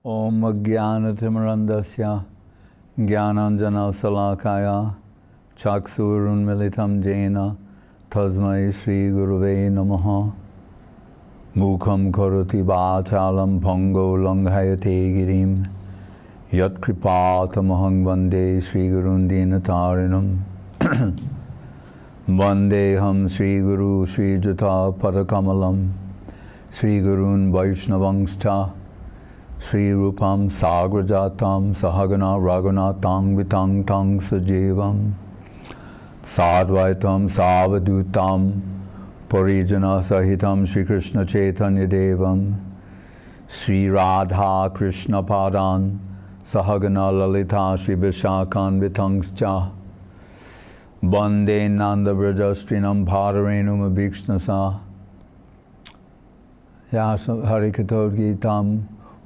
Om Jnanatimrandasya Jnananjana Salakaya Chaksurunmilitam Jena Tasmai Shri Guruve Namaha Mukham Karoti Bhachalam Pongo Langhayate Girim Yat Kripatamahang Vande Shri Gurun Dinatarinam Vandeham Shri Guru Shri Jata Padakamalam Shri Gurun Vaishnavangscha Shri Rupam Sagrajatam Sahagana Raghunatam Vitang Tang Sajevam Sadvaitam Savadutam Parijana Sahitam Shri Krishna Chaitanya Devam Shri Radha Krishna Padan Sahagana Lalita Shri Vishakan Vitangscha Bande Nanda Brajastrinam Bhadarenum Abhikshnasa Yasa Harikatod Gitam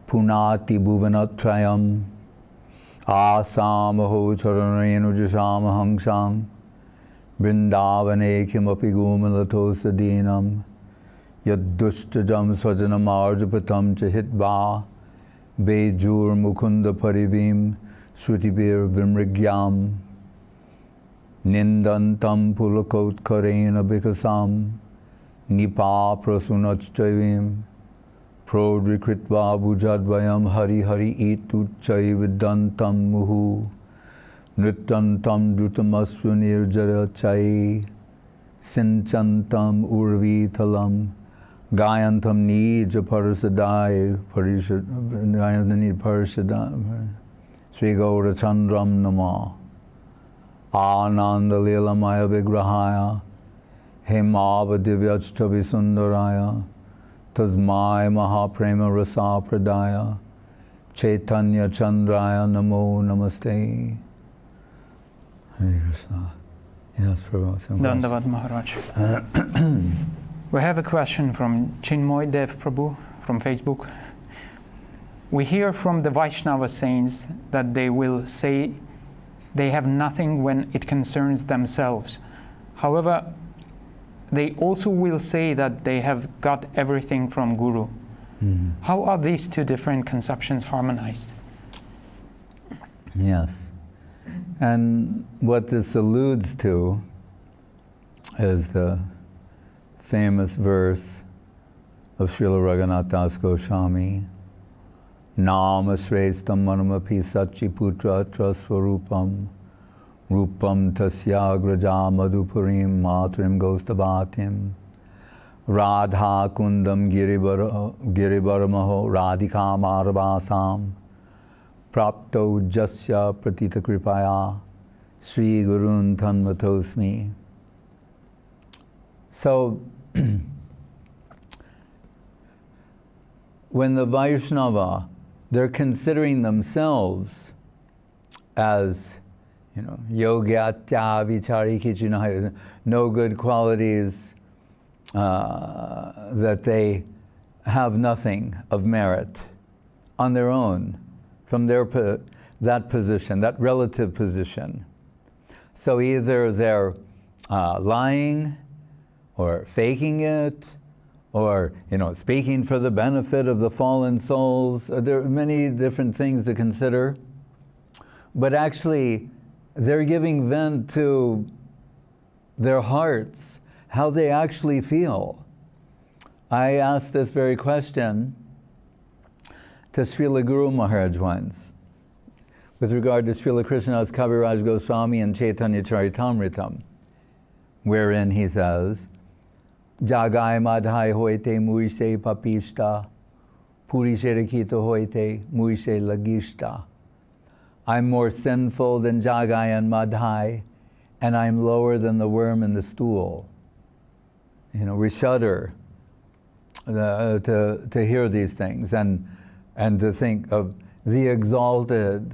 Punati Bhuvanatrayam Asamaho Charanenu Jasama Hangsang Vrindavane Kimapi Gumalato Sadinam Yadustajam Swajanam Arjapatam Chahitva Bejur Mukunda Parivim Srutibir Vimrigyam Nindantam Pulakot Karena Bikasam Nipa Prasunachayvim Prodrikritva Bhujadvayam Hari Hari Ituchay Vidantam Muhu Nrityantam Drutamasvanir Jarachay Sinchantam Urvitalam Gayantam Nija Parasadai Parasadai Sri Gaura Chandram Nama Ananda Lilamaya Vigrahaya Hemava Divyachtavi Sundaraya Tasmai Mahaprema Rasa Pradaya Chaitanya Chandraya Namo Namaste. Hare Krishna. Yes, Prabhu. Dandavad Maharaj. We have a question from Chinmoy Dev Prabhu from Facebook. We hear from the Vaishnava saints that they will say they have nothing when it concerns themselves. However, they also will say that they have got everything from Guru. Mm-hmm. How are these two different conceptions harmonized? Yes. And what this alludes to is the famous verse of Srila Raghunath Das Goswami, Nama Srestam Manamapi Sachi Putra Trasvarupam Rupam Tasyagraja Madhupurim Matrim Gostavatim Radha Kundam Giribaramaho Radhika Marabasam Prapto Jasya Pratita Kripaya Sri Gurun Tanmatosmi. So, when the Vaishnava, they're considering themselves as, yogyatya vichari kichina, no good qualities, that they have nothing of merit on their own, from that position, that relative position. So either they're lying, or faking it, or speaking for the benefit of the fallen souls. There are many different things to consider, but actually they're giving vent to their hearts, how they actually feel. I asked this very question to Srila Guru Maharaj once with regard to Srila Krishnadas Kaviraj Goswami and Chaitanya Charitamritam, wherein he says, Jagai madhai hoite muise papista, purise rakita hoite muise lagista. I'm more sinful than Jagai and Madhai, and I'm lower than the worm in the stool. We shudder to hear these things and to think of the exalted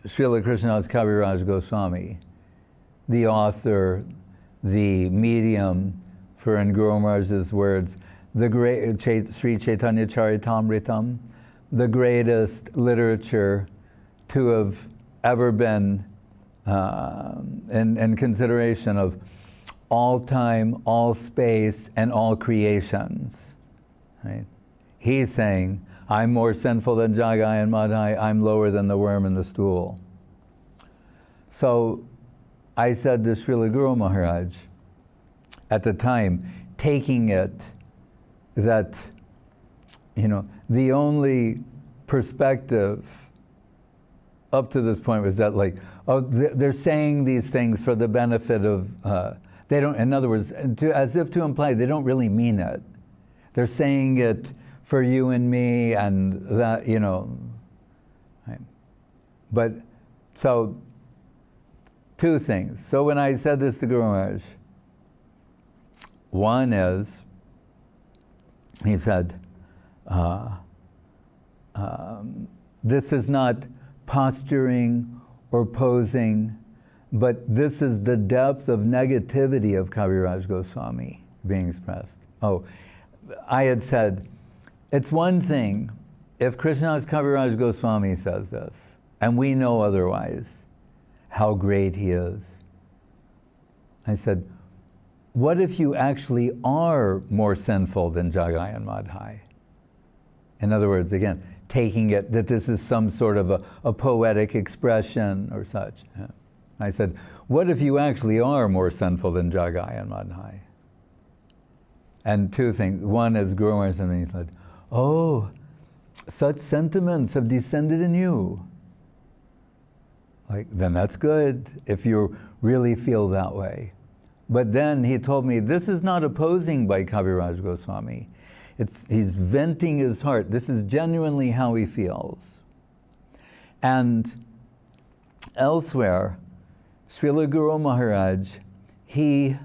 Srila Krishnadas Kaviraj Goswami, the author, the medium, for in Guru Maharaj's words, the great Sri Chaitanya Charitamritam, the greatest literature to have ever been in consideration of all time, all space, and all creations. Right? He's saying, I'm more sinful than Jagai and Madhai, I'm lower than the worm in the stool. So I said to Srila Guru Maharaj, at the time, taking it that, the only perspective up to this point was that they're saying these things for the benefit of, they don't, in other words, as if to imply they don't really mean it. They're saying it for you and me and that, Right? But, so, two things. So when I said this to Guru Maharaj, one is, he said, this is not posturing or posing, but this is the depth of negativity of Kaviraj Goswami being expressed. Oh, I had said, it's one thing if Krishna's Kaviraj Goswami says this, and we know otherwise, how great he is. I said, what if you actually are more sinful than Jagai and Madhai? In other words, again, taking it that this is some sort of a poetic expression or such. I said, what if you actually are more sinful than Jagai and Madhai? And two things. One is Guru Maharaj said, oh, such sentiments have descended in you. Then that's good if you really feel that way. But then he told me, this is not opposing by Kaviraj Goswami. He's venting his heart. This is genuinely how he feels. And elsewhere, Srila Guru Maharaj, he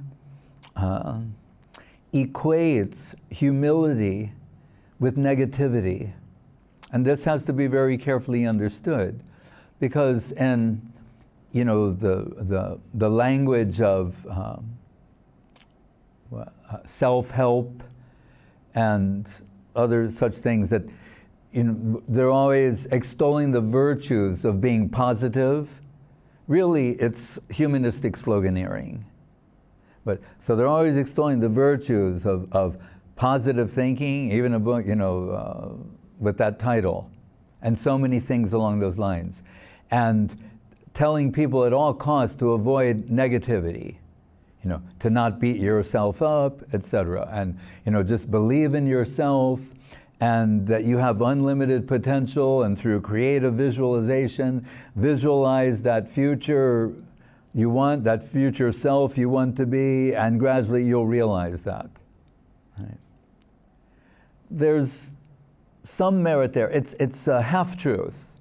equates humility with negativity. And this has to be very carefully understood, because in the language of self-help and other such things, that they're always extolling the virtues of being positive. Really, it's humanistic sloganeering. But so they're always extolling the virtues of positive thinking, even a book, with that title, and so many things along those lines, and telling people at all costs to avoid negativity, to not beat yourself up, etc., and just believe in yourself, and that you have unlimited potential, and through creative visualization, visualize that future you want, that future self you want to be, and gradually you'll realize that. Right? There's some merit there. It's a half-truth.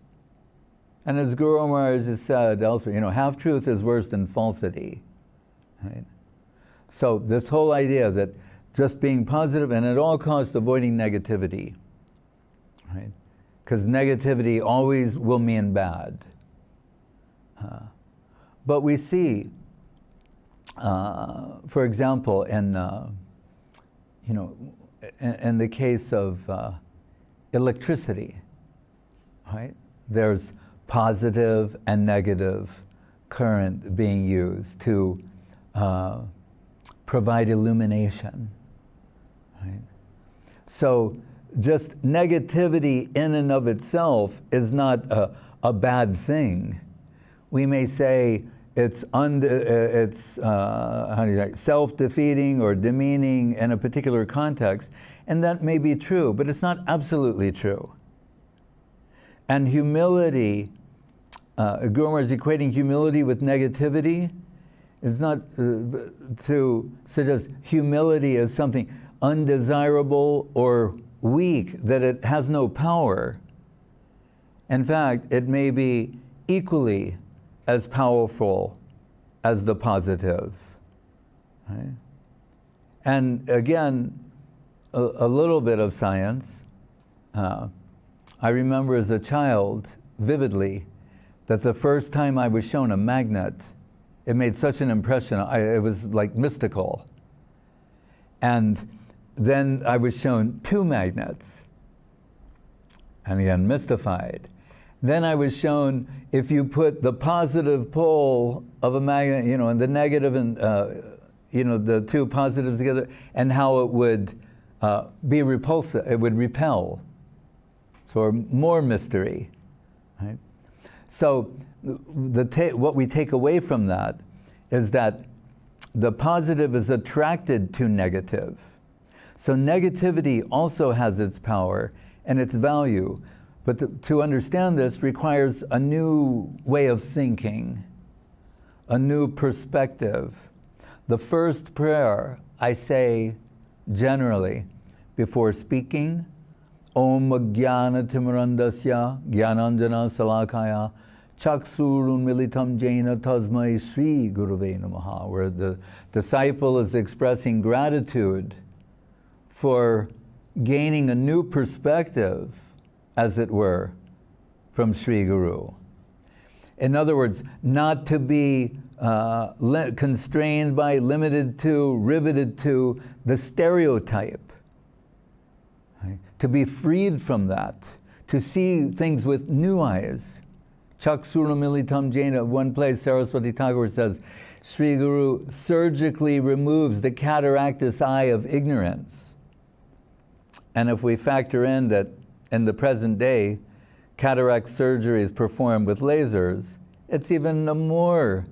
And as Guru Maharaj has said elsewhere, half-truth is worse than falsity. Right? So this whole idea that just being positive and at all costs avoiding negativity, right? Because negativity always will mean bad. But we see, for example, in the case of electricity, right? There's positive and negative current being used to provide illumination. Right? So just negativity in and of itself is not a bad thing. We may say it's self-defeating or demeaning in a particular context, and that may be true, but it's not absolutely true. And humility, Guru Maharaj is equating humility with negativity. It's not to suggest humility as something undesirable or weak, that it has no power. In fact, it may be equally as powerful as the positive. Right? And again, a little bit of science. I remember as a child vividly that the first time I was shown a magnet, it made such an impression. It was like mystical. And then I was shown two magnets, and again, mystified. Then I was shown if you put the positive pole of a magnet, and the negative and, the two positives together, and how it would be repulsive, it would repel. So more mystery, right? So what we take away from that is that the positive is attracted to negative. So negativity also has its power and its value. But to understand this requires a new way of thinking, a new perspective. The first prayer I say generally before speaking, Om Jnana Timirandasya Jnananjana Salakaya Chaksurun Militam Jaina Tasmai Sri Guruve Namaha, where the disciple is expressing gratitude for gaining a new perspective, as it were, from Sri Guru. In other words, not to be constrained by, limited to, riveted to the stereotype. Right? To be freed from that, to see things with new eyes. Chaksura Militam Jaina, one place Saraswati Thakur says, Sri Guru surgically removes the cataractus eye of ignorance. And if we factor in that in the present day, cataract surgery is performed with lasers, it's even a more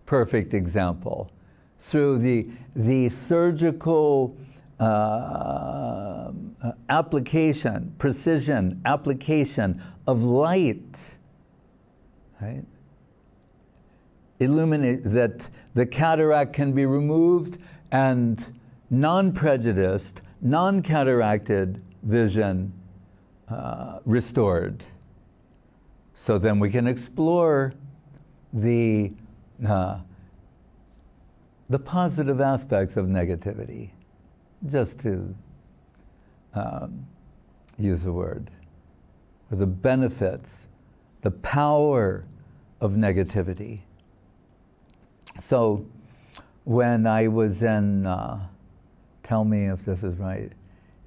perfect example. Through the surgical application, precision application of light, right? Illuminate that the cataract can be removed and non-prejudiced, non-cataracted vision restored. So then we can explore the positive aspects of negativity, just to use the word, or the benefits, the power of negativity. So when I was in, tell me if this is right,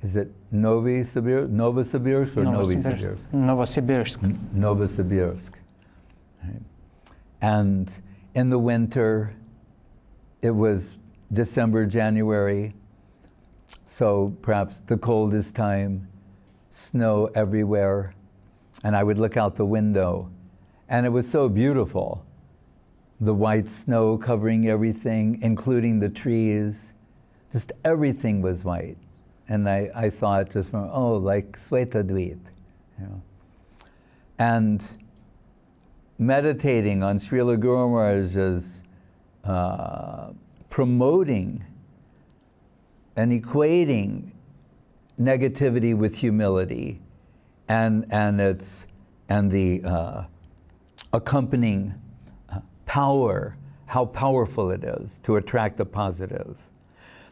is it Novosibirsk or Novosibirsk? Novosibirsk. Novosibirsk. Right. And in the winter, it was December, January, so perhaps the coldest time, snow everywhere. And I would look out the window, and it was so beautiful. The white snow covering everything, including the trees. Just everything was white. And I thought just from, like Svetadweep, you know. And meditating on Srila Guru Maharaj's promoting and equating negativity with humility and the accompanying power, how powerful it is to attract the positive.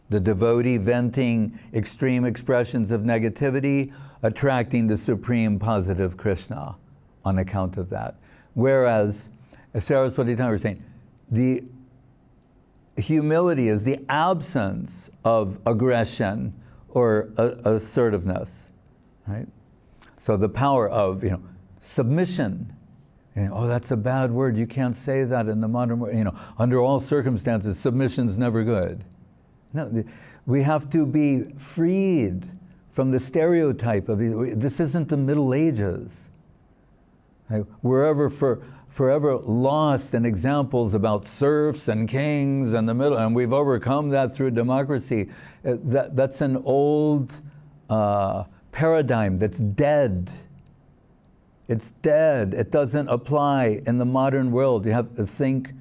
The devotee venting extreme expressions of negativity, attracting the supreme positive Krishna on account of that. Whereas, as Saraswati Thakur was saying, the humility is the absence of aggression or assertiveness, right? So the power of, submission. That's a bad word. You can't say that in the modern world. Under all circumstances, submission's never good. No, we have to be freed from the stereotype of this isn't the Middle Ages. Right? We're forever lost in examples about serfs and kings and the middle, and we've overcome that through democracy. That's an old paradigm that's dead. It's dead. It doesn't apply in the modern world. You have to think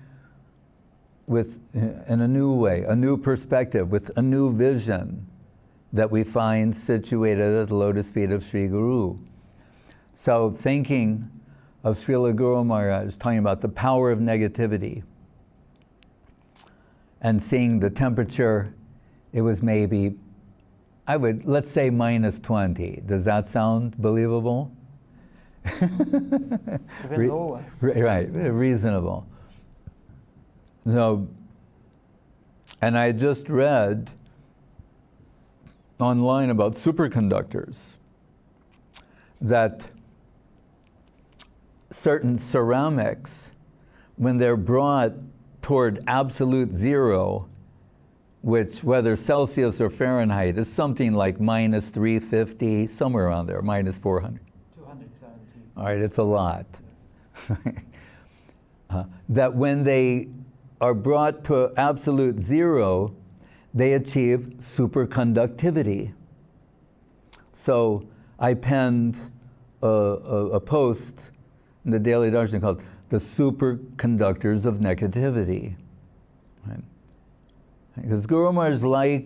in a new way, a new perspective, with a new vision that we find situated at the lotus feet of Sri Guru. So thinking of Srila Guru Maharaj, talking about the power of negativity, and seeing the temperature, it was maybe, let's say -20. Does that sound believable? Even lower. Right, reasonable. So, and I just read online about superconductors that certain ceramics, when they're brought toward absolute zero, which whether Celsius or Fahrenheit is something like -350, somewhere around there, -400. all right, it's a lot, that when they are brought to absolute zero, they achieve superconductivity. So I penned a post in the Daily Darshan called The Superconductors of Negativity. Right? Because Guru Maharaj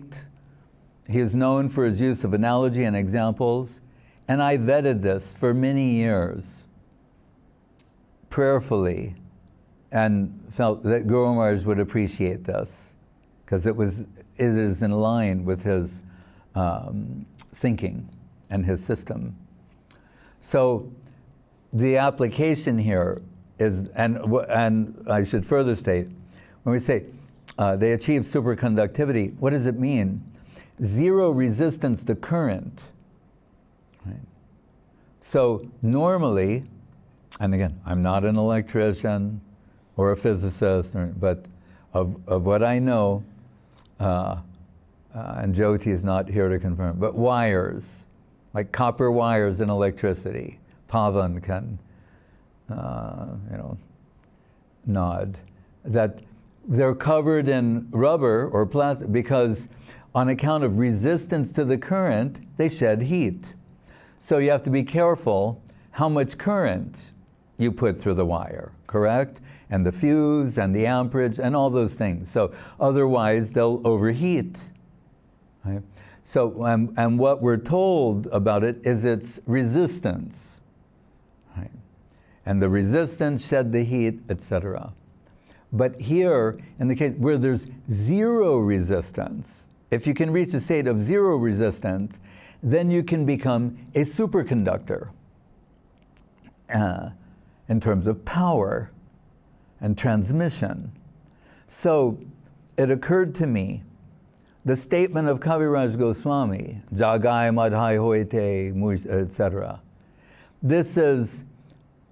he is known for his use of analogy and examples, and I vetted this for many years, prayerfully, and felt that Guru Maharaj would appreciate this, because it is in line with his thinking and his system. So the application here is, and I should further state, when we say they achieve superconductivity, what does it mean? Zero resistance to current. Right? So normally, and again, I'm not an electrician or a physicist, but of what I know, and Jyoti is not here to confirm, but wires, like copper wires in electricity, Pavan can, nod, that they're covered in rubber or plastic because on account of resistance to the current, they shed heat. So you have to be careful how much current you put through the wire, correct? And the fuse and the amperage and all those things. So otherwise they'll overheat. Right? So, and what we're told about it is its resistance. Right? And the resistance shed the heat, etc. But here, in the case where there's zero resistance, if you can reach a state of zero resistance, then you can become a superconductor in terms of power and transmission. So it occurred to me, the statement of Kaviraj Goswami, Jagai Madhai Hoite, etc. This is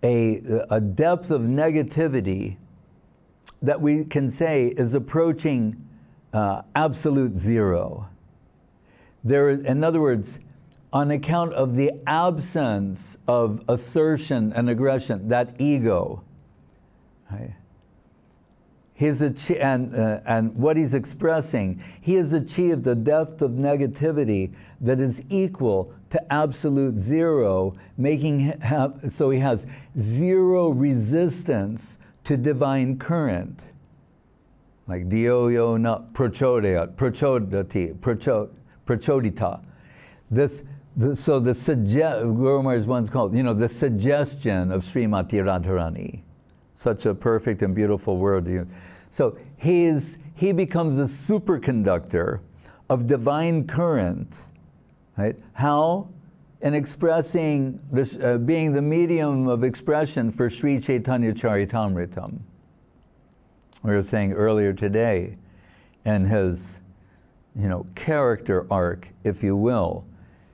a depth of negativity that we can say is approaching absolute zero. In other words, on account of the absence of assertion and aggression, that ego, right? And what he's expressing, he has achieved a depth of negativity that is equal to absolute zero, so he has zero resistance to divine current. Like Dio na prachodayat, prachodita. Guru Maharaj once called, the suggestion of Srimati Radharani. Such a perfect and beautiful word to use. So he becomes a superconductor of divine current, right? How? In expressing this, being the medium of expression for Sri Chaitanya Charitamritam. We were saying earlier today, in his, character arc, if you will.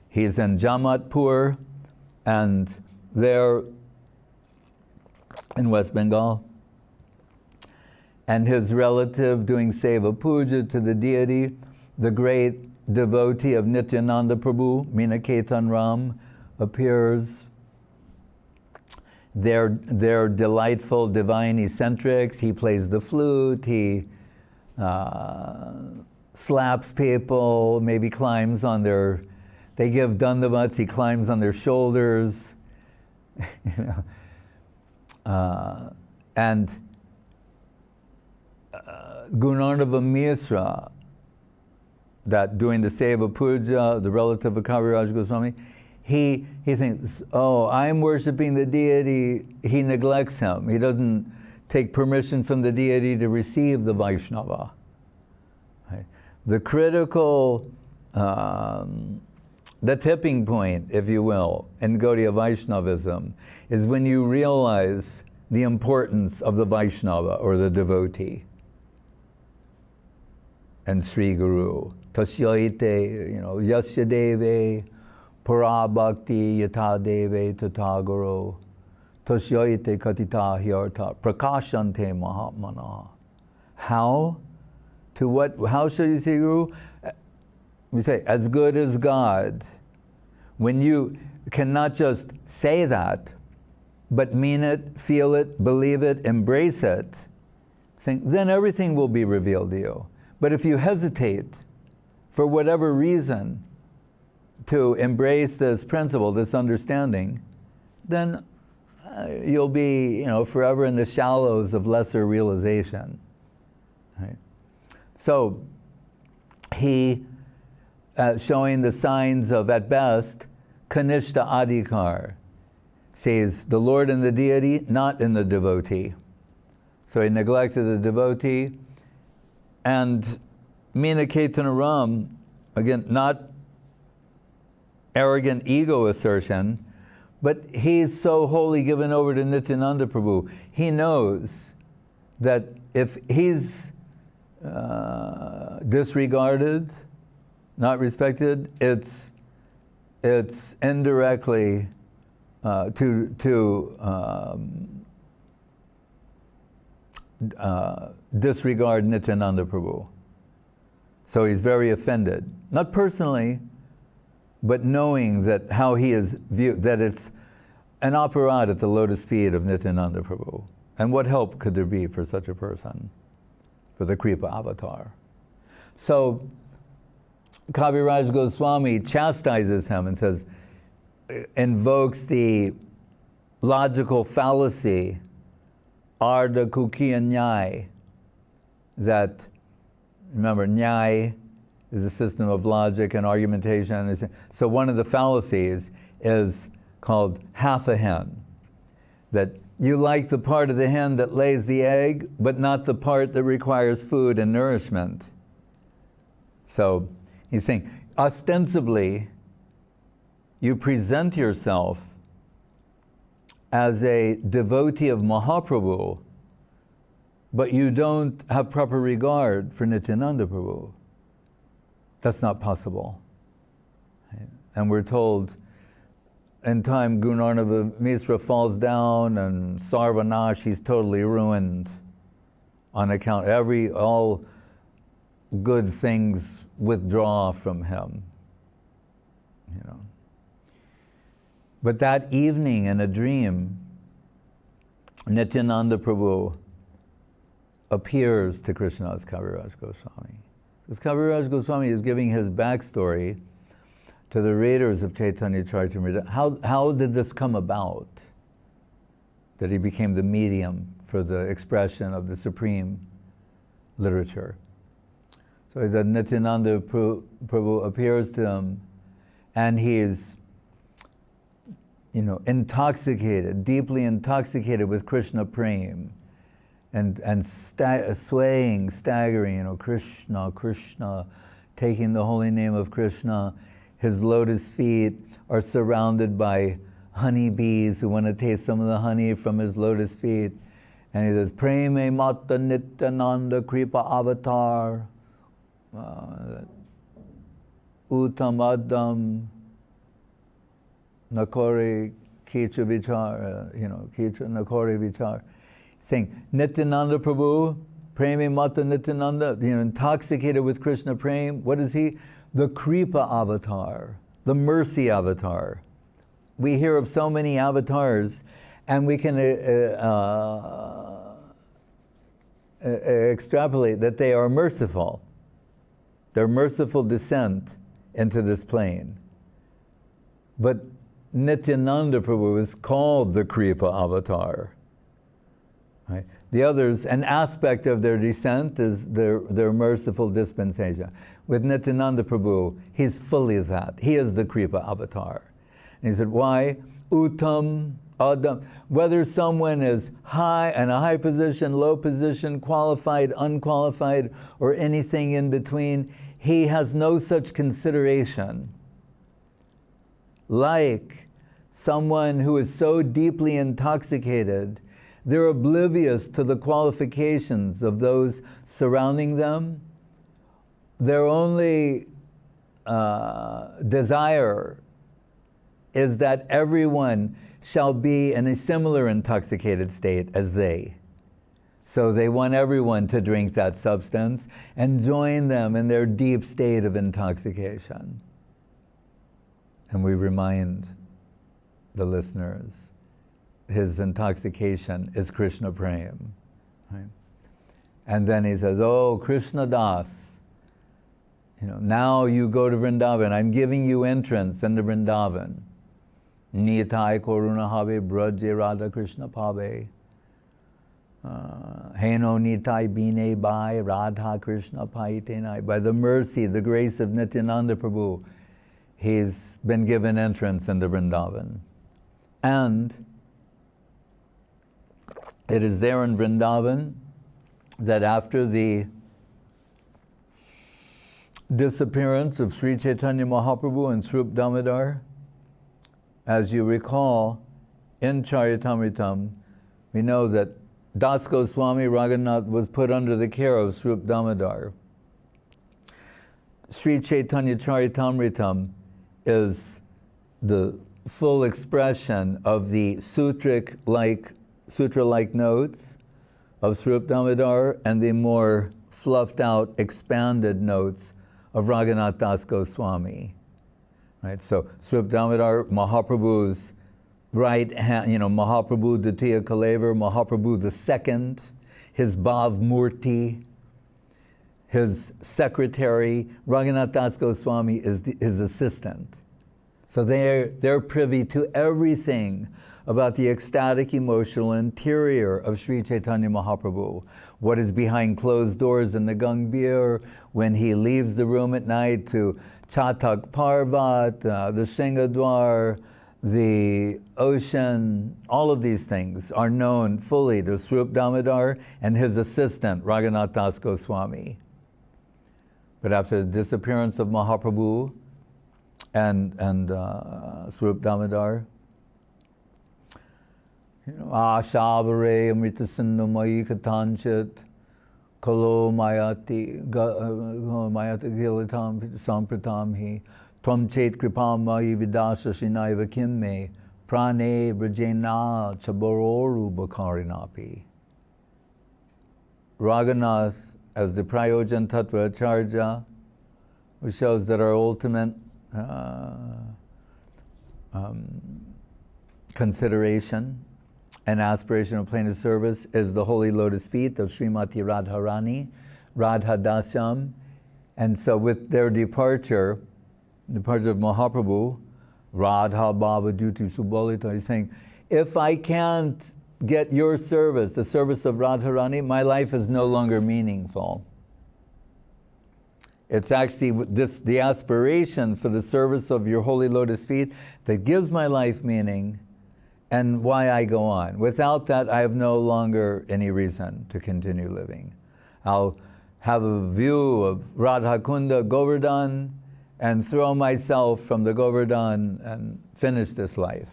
He's in Jamatpur, and there in West Bengal, and his relative doing Seva Puja to the deity, the great devotee of Nityananda Prabhu, Minaketan Ram, appears. They're delightful, divine eccentrics. He plays the flute, he slaps people, maybe climbs on they give dandavats, he climbs on their shoulders. And Gunarnava Misra, that doing the Seva Puja, the relative of Kaviraj Goswami, he thinks, I'm worshiping the deity, he neglects him. He doesn't take permission from the deity to receive the Vaishnava. Right? The critical, the tipping point, if you will, in Gaudiya Vaishnavism is when you realize the importance of the Vaishnava or the devotee and Sri Guru. Tasyaite, Yasya Deve, Para Bhakti Yata Deve Tata Guru, Tasyaite Katita Hyarta, Prakashante Mahatmana. How? To what? How should you see Guru? We say, as good as God. When you cannot just say that, but mean it, feel it, believe it, embrace it, then everything will be revealed to you. But if you hesitate, for whatever reason, to embrace this principle, this understanding, then you'll be, forever in the shallows of lesser realization. Right? So he, showing the signs of, at best, kanishta adhikar, sees the Lord in the deity, not in the devotee. So he neglected the devotee, and Mina Ketanaram, again, not arrogant ego assertion, but he's so wholly given over to Nityananda Prabhu. He knows that if he's disregarded, not respected, it's indirectly disregard Nityananda Prabhu. So he's very offended, not personally, but knowing that how he is viewed, that it's an aparat at the lotus feet of Nityananda Prabhu. And what help could there be for such a person, for the Kripa avatar? So Kaviraj Goswami chastises him and says, invokes the logical fallacy, Ardha Kukiya Nyai, that, remember, Nyai is a system of logic and argumentation. So one of the fallacies is called half a hen, that you like the part of the hen that lays the egg, but not the part that requires food and nourishment. So he's saying, ostensibly, you present yourself as a devotee of Mahaprabhu, but you don't have proper regard for Nityananda Prabhu. That's not possible. And we're told, in time, Gunarnava Misra falls down and Sarvanash, he's totally ruined on account, all good things withdraw from him. But that evening in a dream, Nityananda Prabhu appears to Krishna's Kaviraj Goswami. Because Kaviraj Goswami is giving his backstory to the readers of Chaitanya Charitamrita. How did this come about? That he became the medium for the expression of the supreme literature. So that Nityananda Prabhu appears to him, and he is, intoxicated, deeply intoxicated with Krishna prem, and swaying, staggering, Krishna, Krishna, taking the holy name of Krishna. His lotus feet are surrounded by honeybees who want to taste some of the honey from his lotus feet. And he says, Preme Mata Nityananda Kripa Avatar, Uttamadam Nakori Kicha Vichar, Kicha Nakori Vichar. Saying, Nityananda Prabhu, Preme Mata Nityananda, intoxicated with Krishna Prem. What is he? The Kripa avatar, the mercy avatar. We hear of so many avatars, and we can extrapolate that they are merciful. Their merciful descent into this plane. But Nityananda Prabhu is called the Kripa avatar. Right? The others, an aspect of their descent is their merciful dispensation. With Nityananda Prabhu, he's fully that. He is the Kripa avatar. And he said, why? Uttam, Adam. Whether someone is high, in a high position, low position, qualified, unqualified, or anything in between, he has no such consideration. Like someone who is so deeply intoxicated, they're oblivious to the qualifications of those surrounding them. Their only desire is that everyone shall be in a similar intoxicated state as they. So they want everyone to drink that substance and join them in their deep state of intoxication. And we remind the listeners his intoxication is Krishna Prem. Right? And then he says, oh, Krishna Das, now you go to Vrindavan. I'm giving you entrance into Vrindavan. Nitai Koruna Habe Braje Radha Krishna Pave. Heno Nitai Bine Bai Radha Krishna Paitenai. By the mercy, the grace of Nityananda Prabhu, he's been given entrance into Vrindavan. And it is there in Vrindavan that after the disappearance of Sri Chaitanya Mahaprabhu and Swarup Damodar, as you recall, in Charitamritam, we know that Das Goswami Raghunath was put under the care of Swarup Damodar. Sri Chaitanya Charitamritam is the full expression of the sutra-like notes of Swarup Damodar and the more fluffed out, expanded notes of Raghunath Das Goswami. Right? So Swarup Damodar, Mahaprabhu's right hand, Mahaprabhu Ditiya Kalevar, Mahaprabhu the second, his Bhav Murti, his secretary. Raghunath Das Goswami is his assistant. So they're privy to everything about the ecstatic emotional interior of Sri Chaitanya Mahaprabhu. What is behind closed doors in the Gangbir, when he leaves the room at night to Chatak Parvat, the Singadwar, the ocean, all of these things are known fully to Swarup Damodar and his assistant, Raghunath Das Goswami. But after the disappearance of Mahaprabhu and Swarup Damodar, Ashavare Amritasindu Mayi Katanchit Kalo Mayati Gilitam Sampratam Hi Tvam Chet Kripam Mayi Vidasa Shinaiva Kimme Prane Vrajena Chabororu Bakarinapi. Raghunath, as the Prayojan Tattva Acharya, which shows that our ultimate consideration and aspiration of plain service is the holy lotus feet of Srimati Radharani, Radha Dasyam. And so with their departure of Mahaprabhu, Radha Baba Duti Subolita, he's saying, if I can't get your service, the service of Radharani, my life is no longer meaningful. It's actually the aspiration for the service of your holy lotus feet that gives my life meaning and why I go on. Without that, I have no longer any reason to continue living. I'll have a view of Radha Kunda Govardhan and throw myself from the Govardhan and finish this life.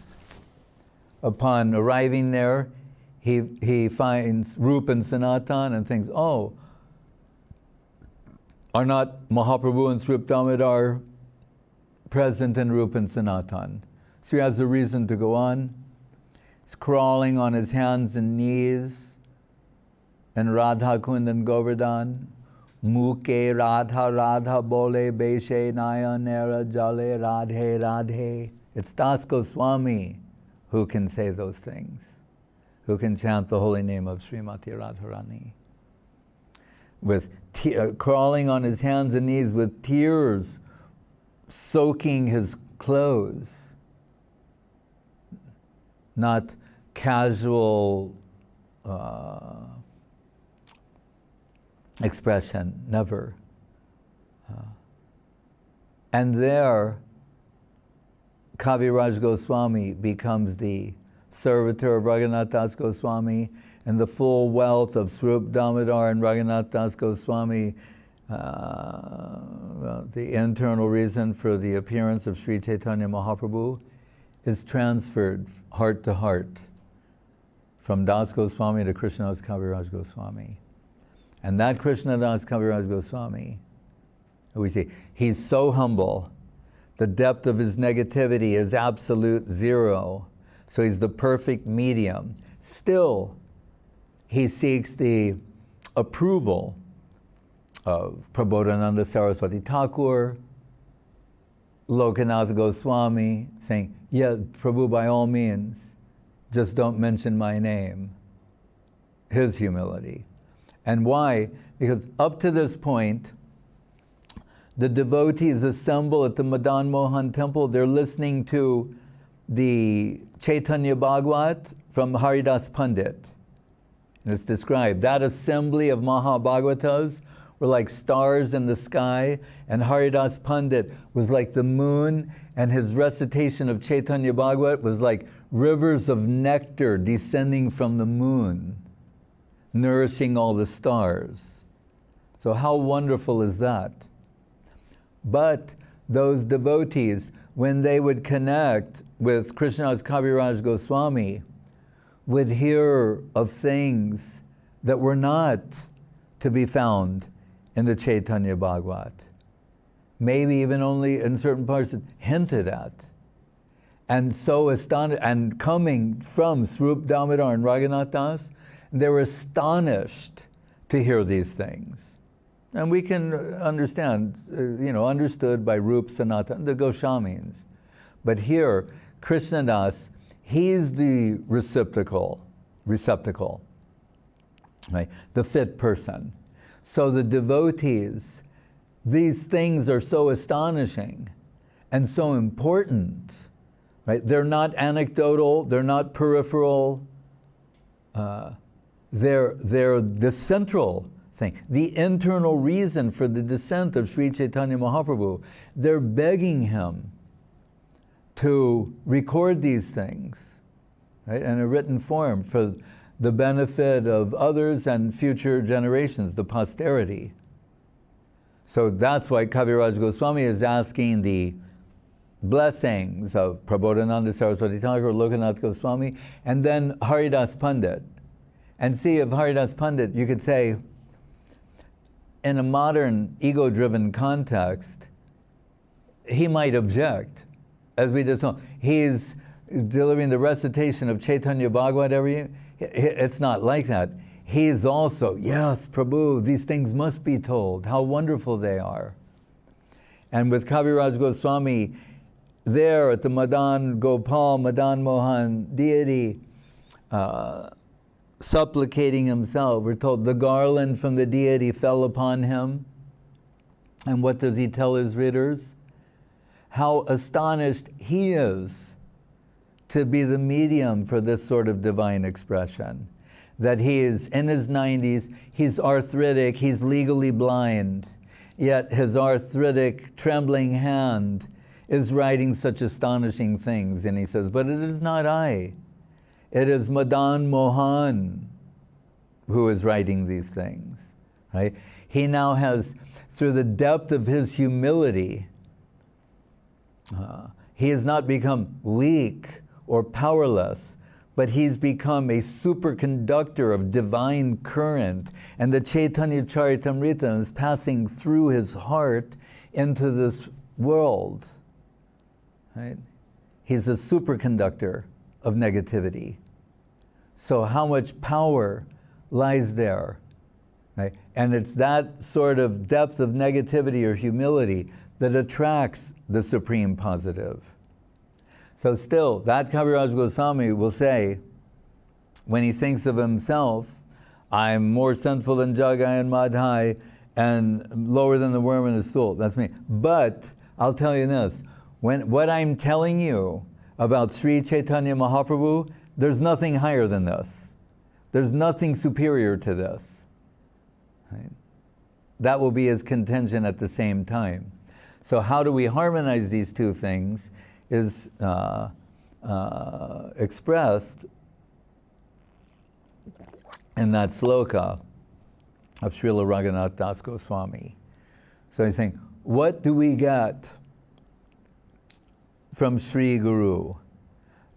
Upon arriving there, he finds Rup and Sanatan and thinks, oh, are not Mahaprabhu and Swarup Damodar present in Rup and Sanatan? So he has a reason to go on. He's crawling on his hands and knees in Radha Kund and Govardhan. Muke Radha Radha Bole Beshe Naya Nera Jale Radhe Radhe. It's Das Goswami who can say those things, who can chant the holy name of Srimati Radharani. With crawling on his hands and knees with tears soaking his clothes. Not casual expression, never. And there, Kaviraj Goswami becomes the servitor of Raghunath Das Goswami, and the full wealth of Swarup Damodar and Raghunath Das Goswami, the internal reason for the appearance of Sri Chaitanya Mahaprabhu, is transferred heart to heart from Das Goswami to Krishnadas Kaviraj Goswami. And that Krishnadas Kaviraj Goswami, we see, he's so humble. The depth of his negativity is absolute zero. So he's the perfect medium. Still, he seeks the approval of Prabodhananda Saraswati Thakur, Lokanath Goswami, saying, yeah, Prabhu, by all means, just don't mention my name. His humility. And why? Because up to this point, the devotees assemble at the Madan Mohan temple. They're listening to the Chaitanya Bhagavat from Haridas Pandit. And it's described, that assembly of Mahabhagavatas were like stars in the sky, and Haridas Pandit was like the moon, and his recitation of Chaitanya Bhagavat was like rivers of nectar descending from the moon, nourishing all the stars. So how wonderful is that? But those devotees, when they would connect with Krishnadas Kaviraj Goswami, would hear of things that were not to be found in the Chaitanya Bhagavat. Maybe even only in certain parts hinted at. And so astonished, and coming from Swarup Damodar and Raghunath Das, they were astonished to hear these things. And we can understand, understood by Rup Sanatan, the Goswamis. But here, Krishnadas, he's the receptacle, right? The fit person. So the devotees, these things are so astonishing and so important, right? They're not anecdotal, they're not peripheral, they're the central thing, the internal reason for the descent of Sri Chaitanya Mahaprabhu. They're begging him to record these things, right, in a written form for the benefit of others and future generations, the posterity. So that's why Kaviraj Goswami is asking the blessings of Prabodhananda Saraswati Thakur, Lokanath Goswami, and then Haridas Pandit. And see, if Haridas Pandit, you could say, in a modern ego-driven context, he might object. As we just know, he's delivering the recitation of Chaitanya Bhagavat every year. It's not like that. He's also, yes, Prabhu, these things must be told. How wonderful they are. And with Kaviraj Goswami there at the Madan Gopal, Madan Mohan deity, supplicating himself, we're told the garland from the deity fell upon him. And what does he tell his readers? How astonished he is to be the medium for this sort of divine expression. That he is in his 90s, he's arthritic, he's legally blind, yet his arthritic, trembling hand is writing such astonishing things. And he says, but it is not I. It is Madan Mohan who is writing these things. Right? He now has, through the depth of his humility, he has not become weak or powerless, but he's become a superconductor of divine current, and the Chaitanya Charitamrita is passing through his heart into this world. Right? He's a superconductor of negativity. So how much power lies there? Right? And it's that sort of depth of negativity or humility that attracts the supreme positive. So still, that Kaviraj Goswami will say, when he thinks of himself, I'm more sinful than Jagai and Madhai and lower than the worm in the stool. That's me. But I'll tell you this, what I'm telling you about Sri Chaitanya Mahaprabhu, there's nothing higher than this. There's nothing superior to this. Right? That will be his contention at the same time. So how do we harmonize these two things is expressed in that sloka of Srila Raghunath Das Goswami. So he's saying, what do we get from Sri Guru?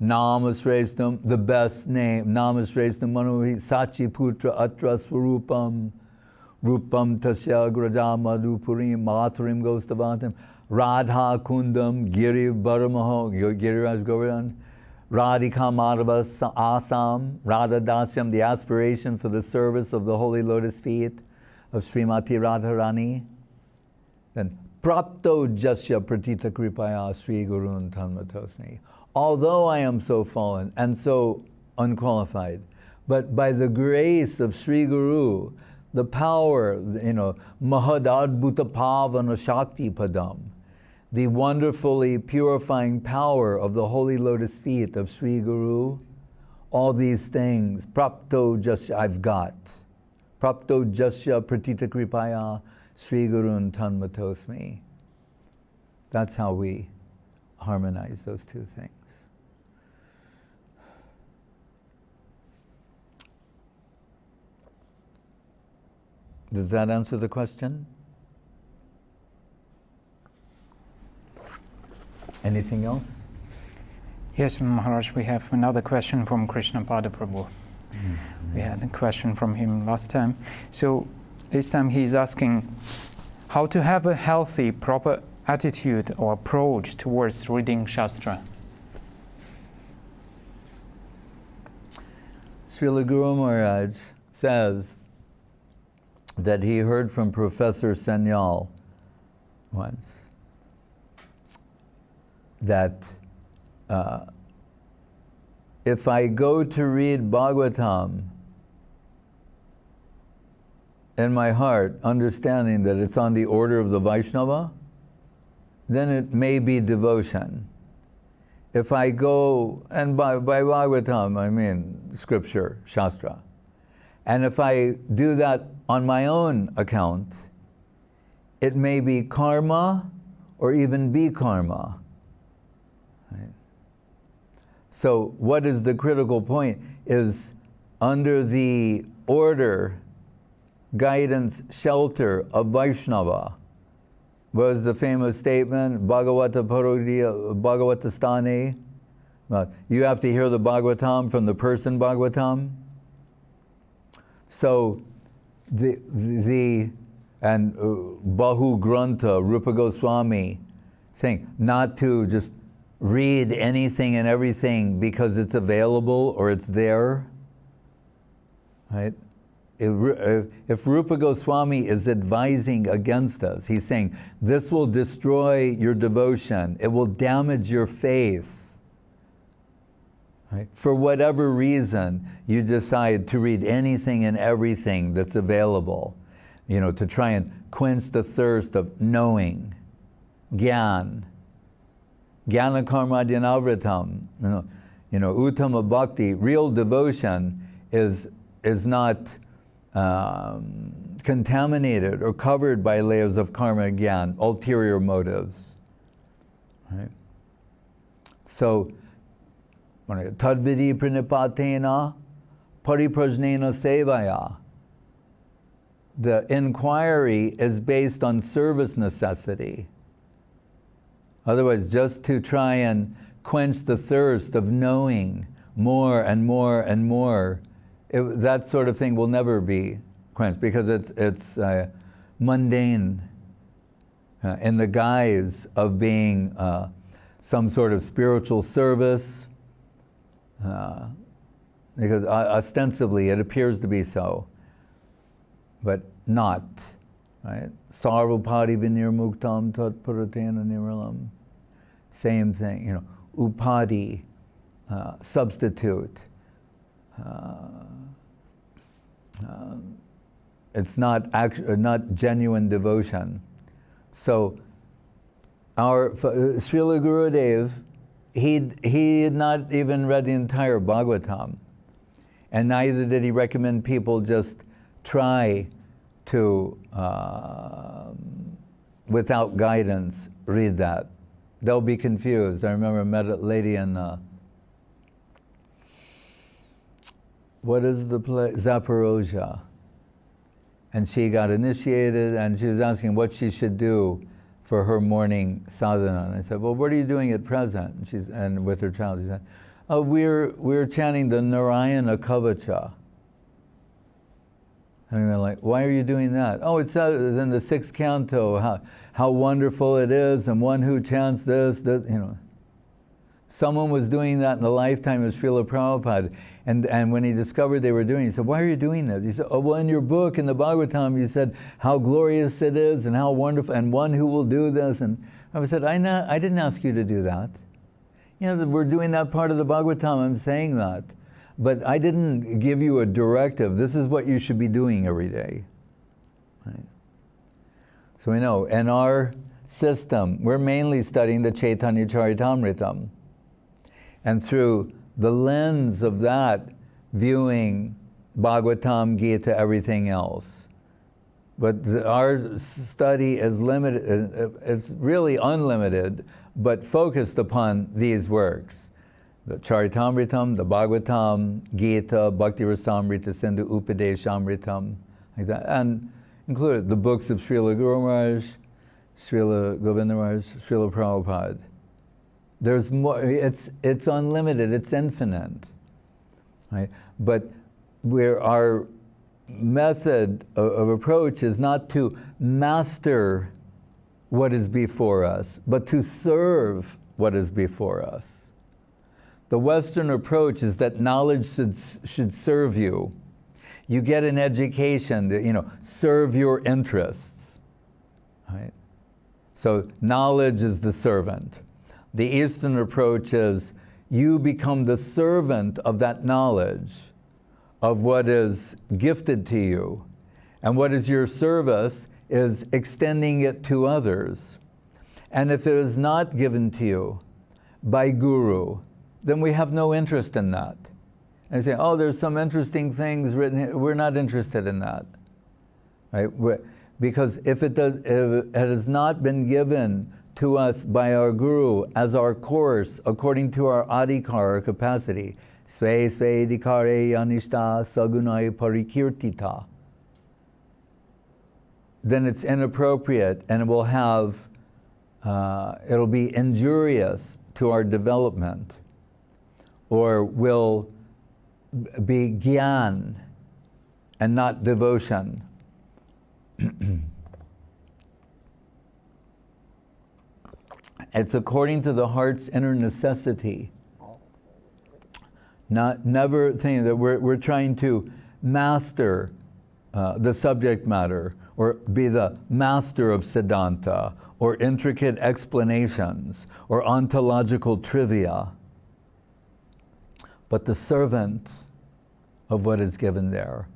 Namasrestam, the best name, Namasrestam Manohi Sachi Putra Atra Swarupam, Rupam Tasya Graja Madhupurim Mathurim Gostavantam, Radha Kundam Giri Baramaho, Giriraj Govardhan, Radhika Madhava Asam, Radha Dasyam, the aspiration for the service of the holy lotus feet of Srimati Radharani. Then Prapto Jasya Pratita Kripaya Sri Gurun Tanmatosni. Although I am so fallen and so unqualified. But by the grace of Sri Guru, the power, Mahadadbhuta Pavana Shakti Padam, the wonderfully purifying power of the holy lotus feet of Sri Guru, all these things, prapto jasya, I've got. Prapto jasya pratita kripaya Sri Gurun tanmatosmi. That's how we harmonize those two things. Does that answer the question? Anything else? Yes, Maharaj, we have another question from Krishnapada Prabhu. Mm-hmm. We had a question from him last time. So this time he's asking how to have a healthy, proper attitude or approach towards reading Shastra. Srila Guru Maharaj says that he heard from Professor Senyal once that if I go to read Bhagavatam in my heart, understanding that it's on the order of the Vaishnava, then it may be devotion. If I go, and by Bhagavatam I mean scripture, Shastra, and if I do that on my own account, it may be karma or even be karma. Right? So what is the critical point is under the order, guidance, shelter of Vaishnava. What was the famous statement? Bhagavata Parodiya, Bhagavata Stane. You have to hear the Bhagavatam from the person Bhagavatam. So Bahu Grantha, Rupa Goswami, saying not to just read anything and everything because it's available or it's there, right? If Rupa Goswami is advising against us, he's saying, this will destroy your devotion, it will damage your faith. Right? For whatever reason, you decide to read anything and everything that's available, to try and quench the thirst of knowing, Gyan, Jnana Karma Dhanavritam, Uttama Bhakti, real devotion is not contaminated or covered by layers of karma gyan, ulterior motives. Right? So, tadvidi pranipatena pariprajnena sevaya. The inquiry is based on service necessity. Otherwise, just to try and quench the thirst of knowing more and more and more, that sort of thing will never be quenched because it's mundane in the guise of being some sort of spiritual service, because ostensibly it appears to be so, but not. Right? Sarvapati vinirmuktam tat puratena niralam. Same thing, upadi, substitute. It's not genuine devotion. So our Srila Gurudev, he had not even read the entire Bhagavatam, and neither did he recommend people just try to, without guidance, read that. They'll be confused. I remember I met a lady in what is the place? Zaporozhye. And she got initiated, and she was asking what she should do for her morning sadhana. And I said, well, what are you doing at present? And with her child, she said, oh, we're chanting the Narayana Kavacha. And we were like, why are you doing that? Oh, it says in the 6th canto how wonderful it is, and one who chants this. Someone was doing that in the lifetime of Srila Prabhupada. And when he discovered they were doing it, he said, why are you doing this? He said, oh, well, in your book, in the Bhagavatam, you said how glorious it is and how wonderful, and one who will do this. And I said, I didn't ask you to do that. We're doing that part of the Bhagavatam, I'm saying that. but I didn't give you a directive. This is what you should be doing every day. Right? So we know, in our system, we're mainly studying the Chaitanya Charitamritam. And through the lens of that, viewing Bhagavatam, Gita, everything else. But our study is limited, it's really unlimited, but focused upon these works. The Charitamritam, the Bhagavatam, Gita, Bhakti Rasamrita, Sindhu Upadeshamritam, like that. And included the books of Srila Guru Maharaj, Srila Govinda Maharaj, Srila Prabhupada. There's more, it's unlimited, it's infinite. Right? But our method of approach is not to master what is before us, but to serve what is before us. The Western approach is that knowledge should serve you. You get an education that, serve your interests. Right? So knowledge is the servant. The Eastern approach is you become the servant of that knowledge, of what is gifted to you. And what is your service is extending it to others. And if it is not given to you by Guru, then we have no interest in that. And say, oh, there's some interesting things written here. We're not interested in that. Right? Because if it has not been given to us by our Guru as our course, according to our adhikar, our capacity, sve sve dikare yanishta sagunai parikirtita, then it's inappropriate and it will have, it'll be injurious to our development, or will be gyan and not devotion. It's according to the heart's inner necessity. Never thinking that we're trying to master the subject matter, or be the master of Siddhanta, or intricate explanations, or ontological trivia, but the servant of what is given there.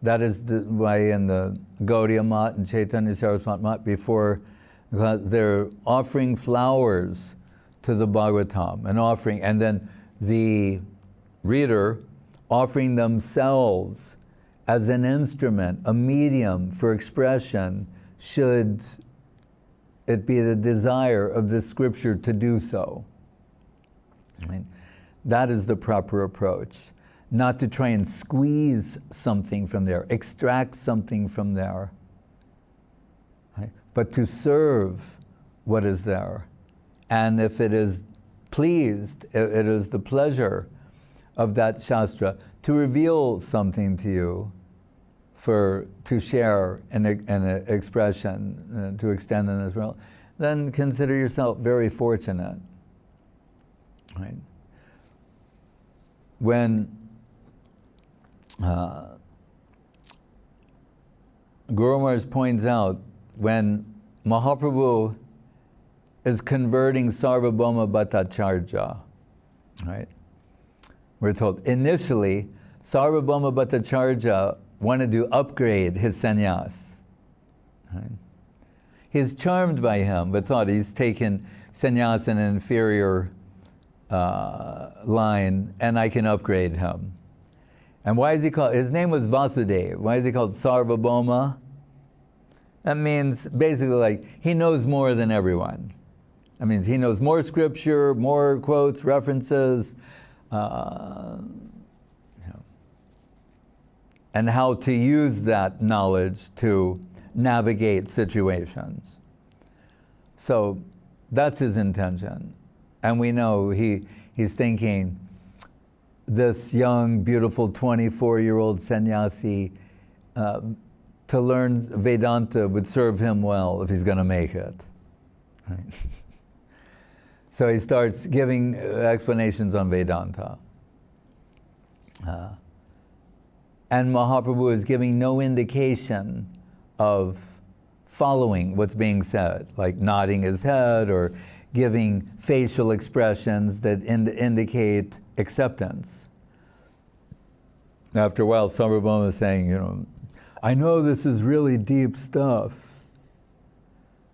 That is why in the Gaudiya Mat and Chaitanya Saraswat Mat, before they're offering flowers to the Bhagavatam, and then the reader offering themselves as an instrument, a medium for expression, should it be the desire of the scripture to do so. Right? That is the proper approach. Not to try and squeeze something from there, extract something from there, right? But to serve what is there. And if it is pleased, it is the pleasure of that Shastra to reveal something to you, to share an expression, to extend in Israel, then consider yourself very fortunate. Right? When Guru Maharaj points out, when Mahaprabhu is converting Sarvabhauma Bhattacharya, right? We're told initially Sarvabhauma Bhattacharya wanted to upgrade his sannyas. Right? He's charmed by him, but thought he's taken sannyas in an inferior line, and I can upgrade him. And why is he called, his name was Vasudeva. Why is he called Sarvabhauma? That means basically like he knows more than everyone. That means he knows more scripture, more quotes, references, and how to use that knowledge to navigate situations. So that's his intention. And we know he's thinking, this young, beautiful 24-year-old sannyasi, to learn Vedanta would serve him well if he's going to make it. Right? So he starts giving explanations on Vedanta. And Mahaprabhu is giving no indication of following what's being said, like nodding his head or giving facial expressions that indicate acceptance. after a while, Sarvabhauma is saying, I know this is really deep stuff.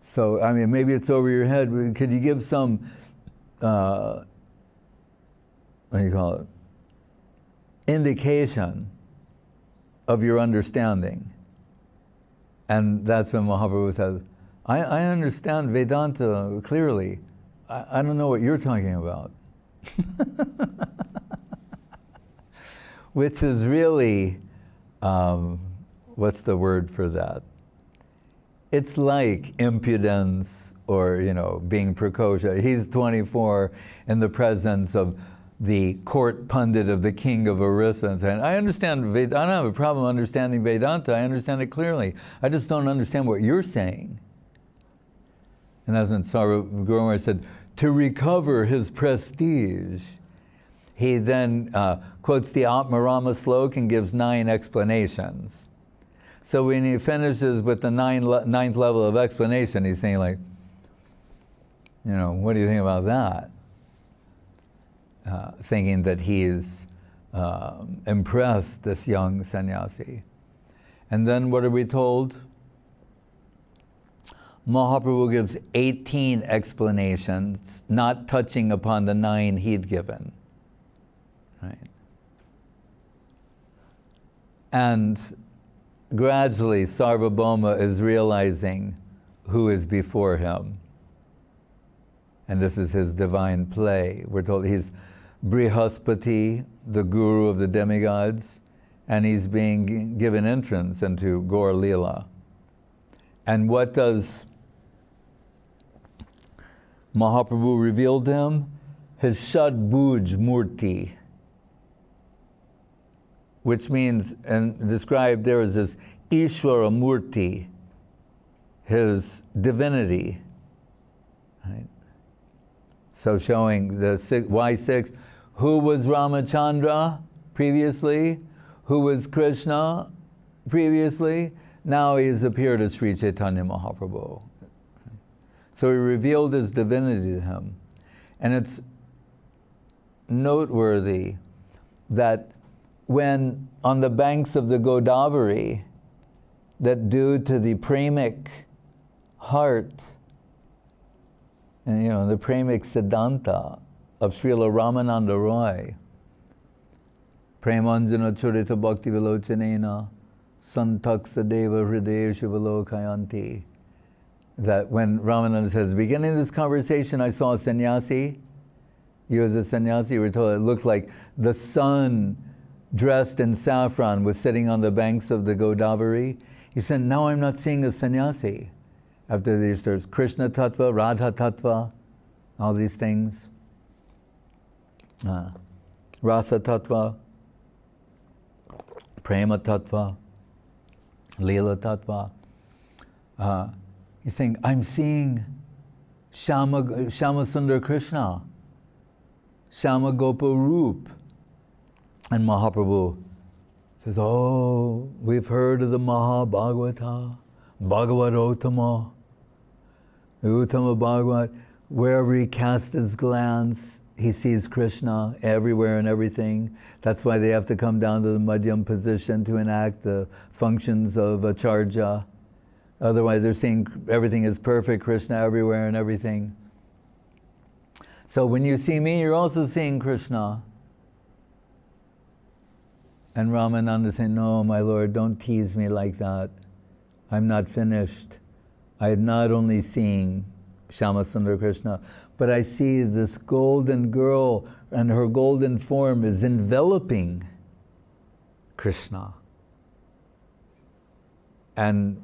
So, I mean, maybe it's over your head. Could you give some, what do you call it, indication of your understanding? And that's when Mahaprabhu says, I understand Vedanta clearly. I don't know what you're talking about. Which is really, what's the word for that? It's like impudence or, being precocious. He's 24 in the presence of the court pundit of the king of Orissa and saying, I understand Vedanta, I don't have a problem understanding Vedanta, I understand it clearly. I just don't understand what you're saying. And that's when Sarvabhauma said, to recover his prestige, he then quotes the Atmarama sloka and gives 9 explanations. So when he finishes with the ninth level of explanation, he's saying like, what do you think about that? Thinking that he's impressed this young sannyasi. And then what are we told? Mahaprabhu gives 18 explanations, not touching upon the 9 he'd given. Right? And gradually, Sarvabhauma is realizing who is before him. And this is his divine play. We're told he's Brihaspati, the guru of the demigods, and he's being given entrance into Gaur Leela. And what does Mahaprabhu reveal to him? His Shadbhuj Murti, which means, and described there as his Ishvara Murti, his divinity. Right? So showing the why 6, who was Ramachandra previously, who was Krishna previously, now he has appeared as Sri Chaitanya Mahaprabhu. So he revealed his divinity to him. And it's noteworthy that when on the banks of the Godavari, that due to the premic heart, and the premic siddhanta of Srila Ramananda Roy, Premanjana Churita Bhakti Vilochanena Santaksa Deva Hrideshu Vilokayanti, that when Ramananda says, beginning of this conversation, I saw a sannyasi. You as a sannyasi were told it looked like the sun dressed in saffron was sitting on the banks of the Godavari. He said, now I'm not seeing a sannyasi. After these, there's Krishna Tattva, Radha Tattva, all these things. Rasa Tattva, Prema Tattva, Leela Tattva. He's saying, I'm seeing Shama Sundar Krishna, Shama Gopa Roop. And Mahaprabhu says, oh, we've heard of the Mahabhagavata, Bhagavatotama, the Uttama Bhagavat. Wherever he casts his glance, he sees Krishna everywhere and everything. That's why they have to come down to the Madhyam position to enact the functions of Acharya. Otherwise, they're seeing everything is perfect, Krishna everywhere and everything. So when you see me, you're also seeing Krishna. And Ramananda said, no, my Lord, don't tease me like that. I'm not finished. I am not only seeing Shyamasundar Krishna, but I see this golden girl, and her golden form is enveloping Krishna. And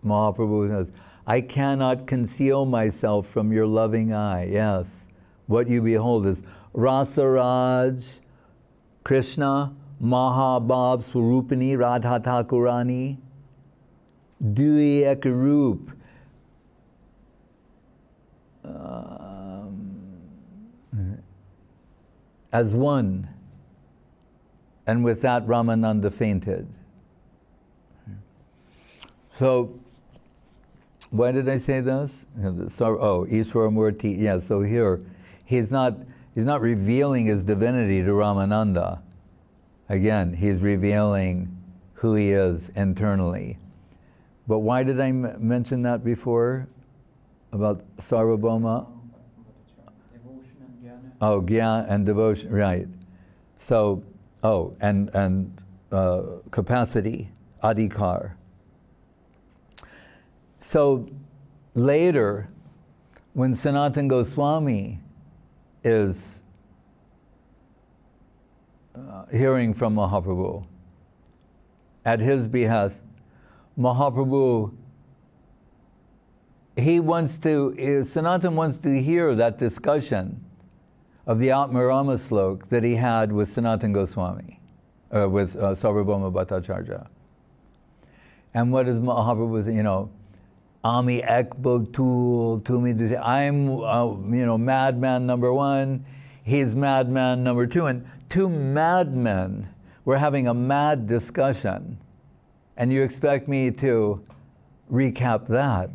Mahaprabhu says, I cannot conceal myself from your loving eye. Yes, what you behold is Rasaraj, Krishna, Mahabhav Swarupini, Radha Thakurani, Dui Ekarup, as one. And with that, Ramananda fainted. So, why did I say this? Ishvara Murti. Yeah, so here, he's not revealing his divinity to Ramananda. Again, he's revealing who he is internally. But why did I mention that before? About Sarvabhauma? Devotion and jnana. Oh, jnana and devotion, right. So, and capacity, adhikar. So later, when Sanatana Goswami is hearing from Mahaprabhu, at his behest, Mahaprabhu, Sanatana wants to hear that discussion of the Atmarama slok that he had with Sanatana Goswami, with Sarvabhauma Bhattacharya. And what does Mahaprabhu say, Ami Ekbo Tool, I'm, madman number one, he's madman number two. And two madmen were having a mad discussion. And you expect me to recap that.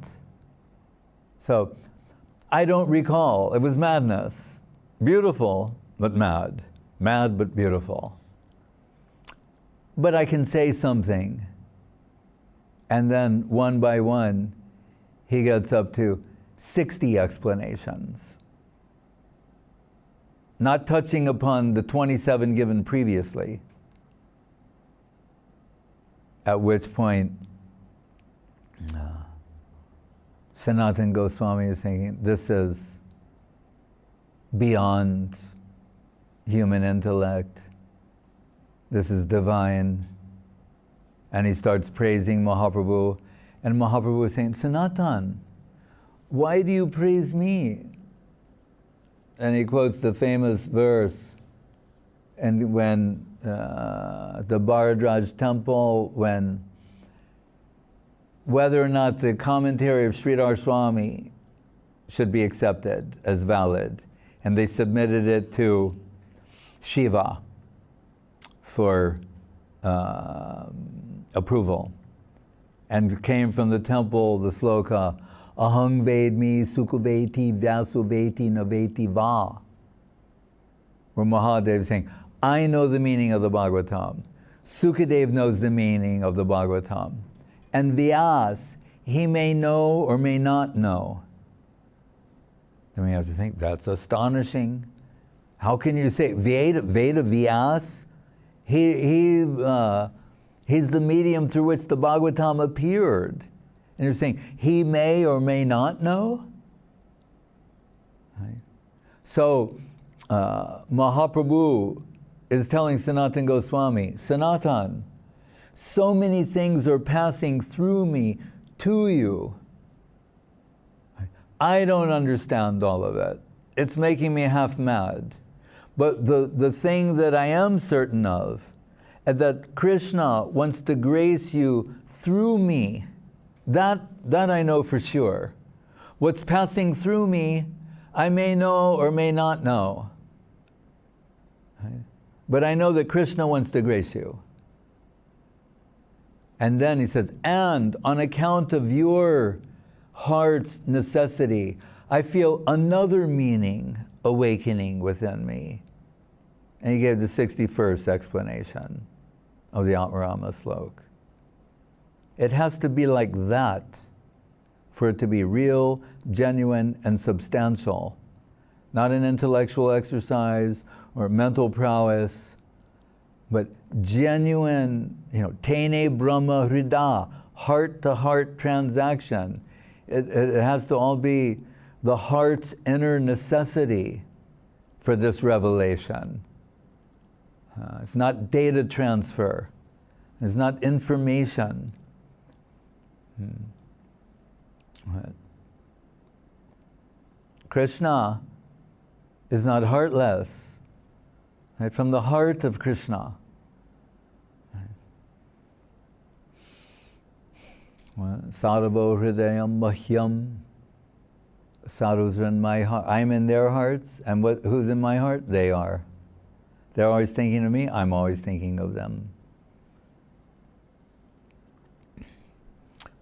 So, I don't recall. It was madness. Beautiful, but mad. Mad, but beautiful. But I can say something. And then, one by one, he gets up to 60 explanations. Not touching upon the 27 given previously. At which point, Sanatana Goswami is thinking, this is beyond human intellect. This is divine. And he starts praising Mahaprabhu. And Mahaprabhu is saying, Sanatana, why do you praise me? And he quotes the famous verse, and when the Bharadraj temple, whether or not the commentary of Sridhar Swami should be accepted as valid, and they submitted it to Shiva for approval. And came from the temple the sloka, Ahang Vedmi Sukhaveti Vyasuveti Naveti Va, where Mahadev is saying, I know the meaning of the Bhagavatam. Sukadev knows the meaning of the Bhagavatam. And Vyas, he may know or may not know. Then we have to think, that's astonishing. How can you say, Veda Vyas, he's the medium through which the Bhagavatam appeared. And you're saying, he may or may not know? Right. So, Mahaprabhu is telling Sanatana Goswami, Sanatana, so many things are passing through me to you. I don't understand all of it. It's making me half mad. But the thing that I am certain of, is that Krishna wants to grace you through me. That I know for sure. What's passing through me, I may know or may not know. Right? But I know that Krishna wants to grace you. And then he says, and on account of your heart's necessity, I feel another meaning awakening within me. And he gave the 61st explanation of the Atmarama slok. It has to be like that for it to be real, genuine, and substantial. Not an intellectual exercise or mental prowess, but genuine, tene brahma hrida, heart-to-heart transaction. It has to all be the heart's inner necessity for this revelation. It's not data transfer. It's not information. Krishna is not heartless. Right? From the heart of Krishna. Sarvo hridayam mahyam. Sadhus are in my heart. I'm in their hearts. And who's in my heart? They are. They're always thinking of me. I'm always thinking of them.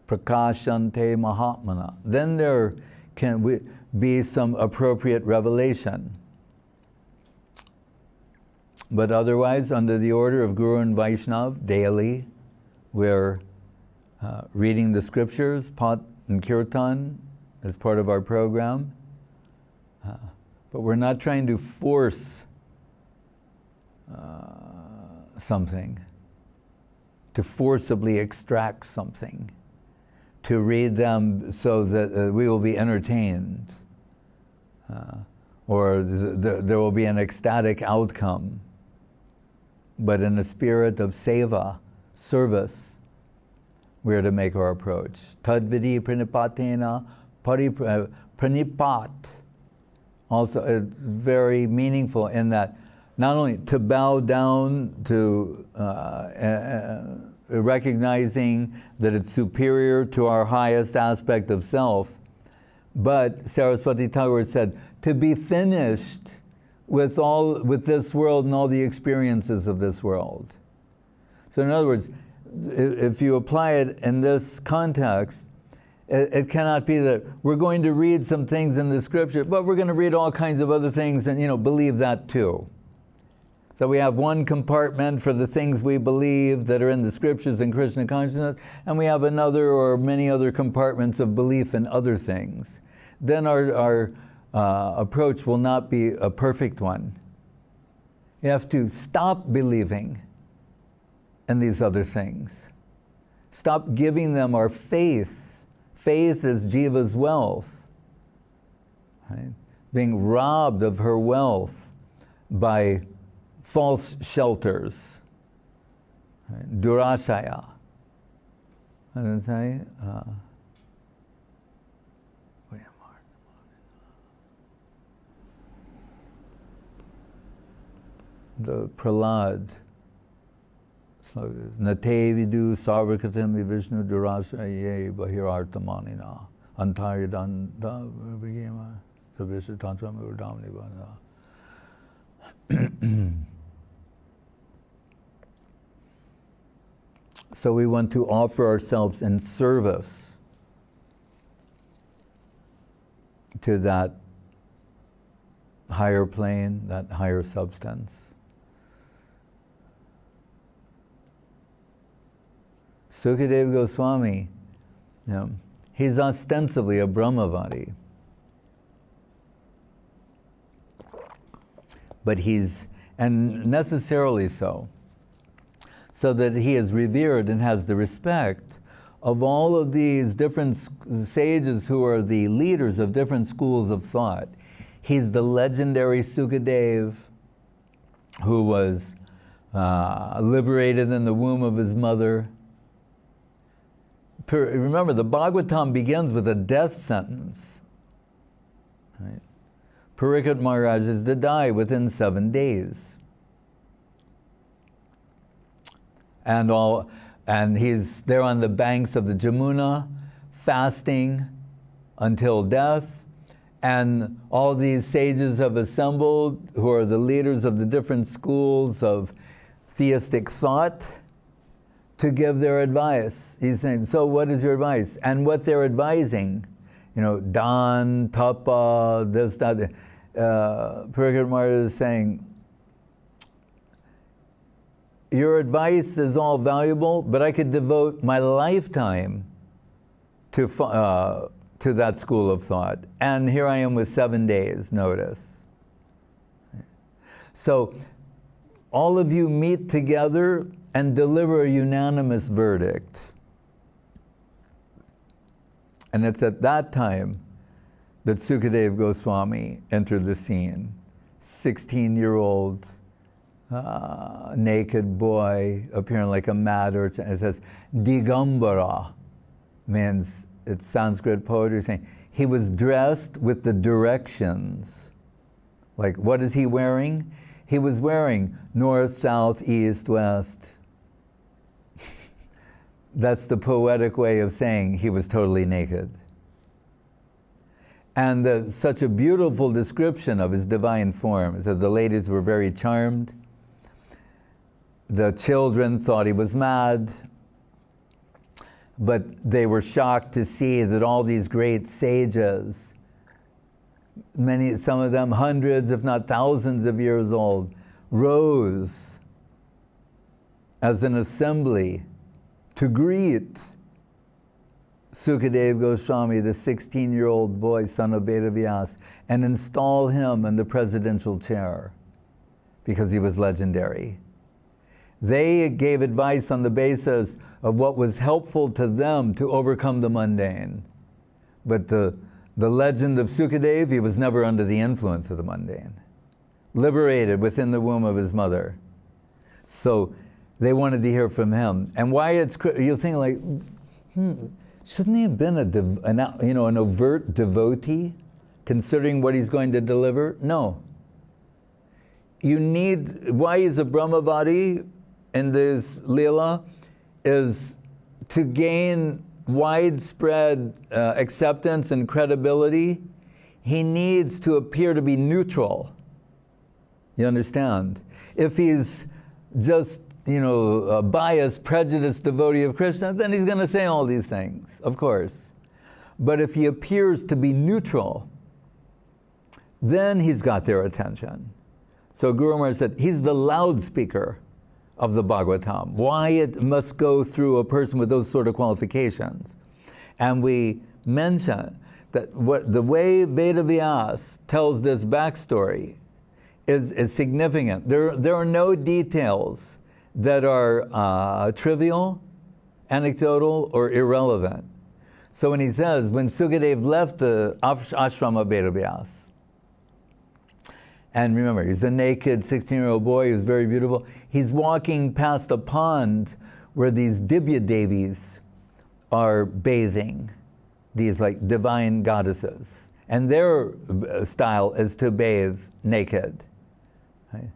Prakashante Mahatmana. Then there can be some appropriate revelation. But otherwise, under the order of Guru and Vaishnav, daily, we're reading the scriptures, Pat and Kirtan, as part of our program. But we're not trying to force something, to forcibly extract something, to read them so that we will be entertained, or there will be an ecstatic outcome. But in a spirit of seva, service, we are to make our approach. Tadvidi pranipatena pranipat. Also, it's very meaningful in that not only to bow down to recognizing that it's superior to our highest aspect of self, but Saraswati Thakur said, to be finished with this world and all the experiences of this world. So in other words, if you apply it in this context, it cannot be that we're going to read some things in the scripture, but we're going to read all kinds of other things and, believe that too. So we have one compartment for the things we believe that are in the scriptures and Krishna consciousness, and we have another or many other compartments of belief in other things. Then our approach will not be a perfect one. You have to stop believing in these other things. Stop giving them our faith. Faith is Jiva's wealth. Right? Being robbed of her wealth by false shelters. Right? Durashaya. What did it say? The Prahlad. Nate vidu sarvakatam vishnu durasaya bahirartamanina antayadanda vigema sabisa tantram urdamnivana. So we want to offer ourselves in service to that higher plane, that higher substance. Sukadeva Goswami, he's ostensibly a Brahmavadi. But and necessarily so that he is revered and has the respect of all of these different sages who are the leaders of different schools of thought. He's the legendary Sukadeva who was liberated in the womb of his mother. Remember, the Bhagavatam begins with a death sentence. Right? Parikshit Maharaj is to die within 7 days. And he's there on the banks of the Jamuna, fasting until death. And all these sages have assembled, who are the leaders of the different schools of theistic thought, to give their advice. He's saying, so what is your advice? And what they're advising, dan, tapa, this, that. Parikshit Maharaj is saying, your advice is all valuable, but I could devote my lifetime to that school of thought. And here I am with 7 days notice. So all of you meet together and deliver a unanimous verdict. And it's at that time that Sukadeva Goswami entered the scene. 16-year-old naked boy appearing like a madder. It says Digambara, means it's Sanskrit poetry saying he was dressed with the directions. Like, what is he wearing? He was wearing north, south, east, west. That's the poetic way of saying he was totally naked. And such a beautiful description of his divine form. It says the ladies were very charmed. The children thought he was mad. But they were shocked to see that all these great sages, some of them hundreds, if not thousands of years old, rose as an assembly to greet Sukadeva Goswami, the 16-year-old boy, son of Vedavyas, and install him in the presidential chair because he was legendary. They gave advice on the basis of what was helpful to them to overcome the mundane. But the legend of Sukadeva, he was never under the influence of the mundane. Liberated within the womb of his mother. So they wanted to hear from him. And why it's, you're thinking like, shouldn't he have been an overt devotee, considering what he's going to deliver? No. You need, why he's a Brahmavadi in this Leela is to gain widespread acceptance and credibility. He needs to appear to be neutral. You understand? If he's just, a biased, prejudiced devotee of Krishna, then he's going to say all these things, of course. But if he appears to be neutral, then he's got their attention. So Guru Maharaj said, he's the loudspeaker of the Bhagavatam. Why it must go through a person with those sort of qualifications. And we mention that the way Vedavyas tells this backstory is significant. There are no details that are trivial, anecdotal, or irrelevant. So when he says, when Sukadeva left the ashram of Vedavyas, and remember, he's a naked 16-year-old boy, he was very beautiful. He's walking past a pond where these Dibya Devis are bathing, these like divine goddesses. And their style is to bathe naked. Right?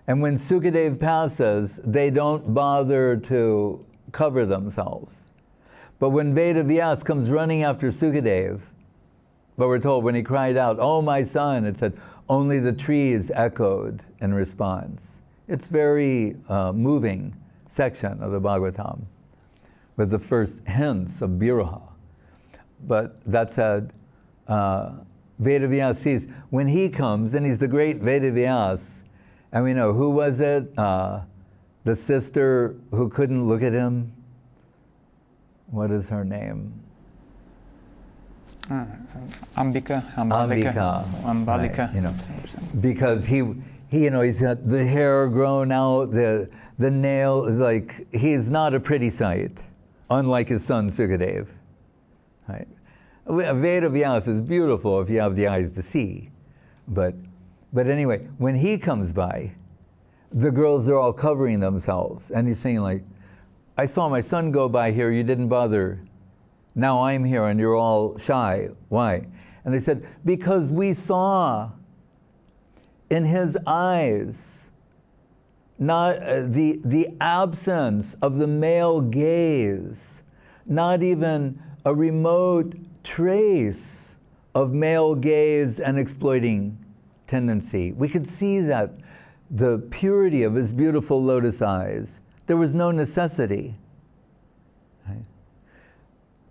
And when Sukadeva passes, they don't bother to cover themselves. But when Vedavyas comes running after Sukadeva, but we're told when he cried out, "Oh my son," it said, only the trees echoed in response. It's very moving section of the Bhagavatam with the first hints of Biraha. But that said, Vedavyas sees, when he comes, and he's the great Vedavyas, and we know, who was it? The sister who couldn't look at him? What is her name? Ambalika. Right, because he's got the hair grown out, the nail is like, he's not a pretty sight, unlike his son Sukadeva. Right? Vedavyas is beautiful if you have the eyes to see, but anyway, when he comes by, the girls are all covering themselves, and he's saying like, I saw my son go by here, you didn't bother. Now I'm here and you're all shy. Why? And they said, because we saw in his eyes not the absence of the male gaze, not even a remote trace of male gaze and exploiting tendency. We could see that, the purity of his beautiful lotus eyes. There was no necessity. Right?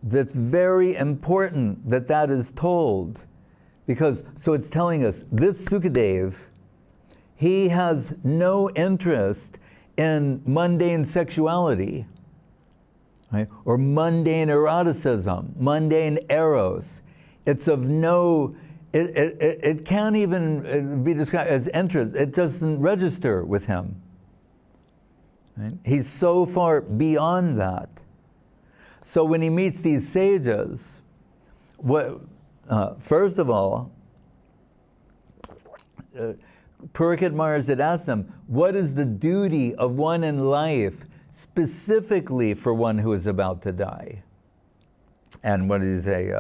That's very important that is told, because, so it's telling us, this Sukadeva, he has no interest in mundane sexuality, right? Or mundane eroticism, mundane eros. It's of no, it can't even be described as interest. It doesn't register with him. Right? He's so far beyond that. So when he meets these sages, first of all, Purikit Maharaj had asked them, what is the duty of one in life specifically for one who is about to die? And what did he say?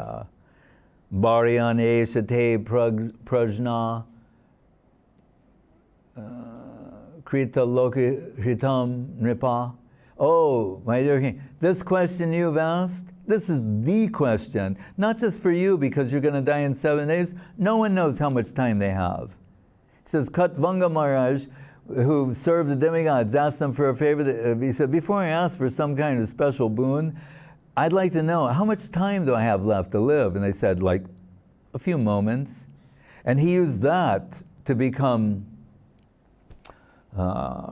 Bharyane sate prajna krita lokhitam nripa. Oh, my dear king, this question you've asked, this is the question, not just for you because you're going to die in 7 days. No one knows how much time they have. He says, Katvanga Maharaj, who served the demigods, asked them for a favor. He said, before I ask for some kind of special boon, I'd like to know, how much time do I have left to live? And they said, like, a few moments. And he used that to become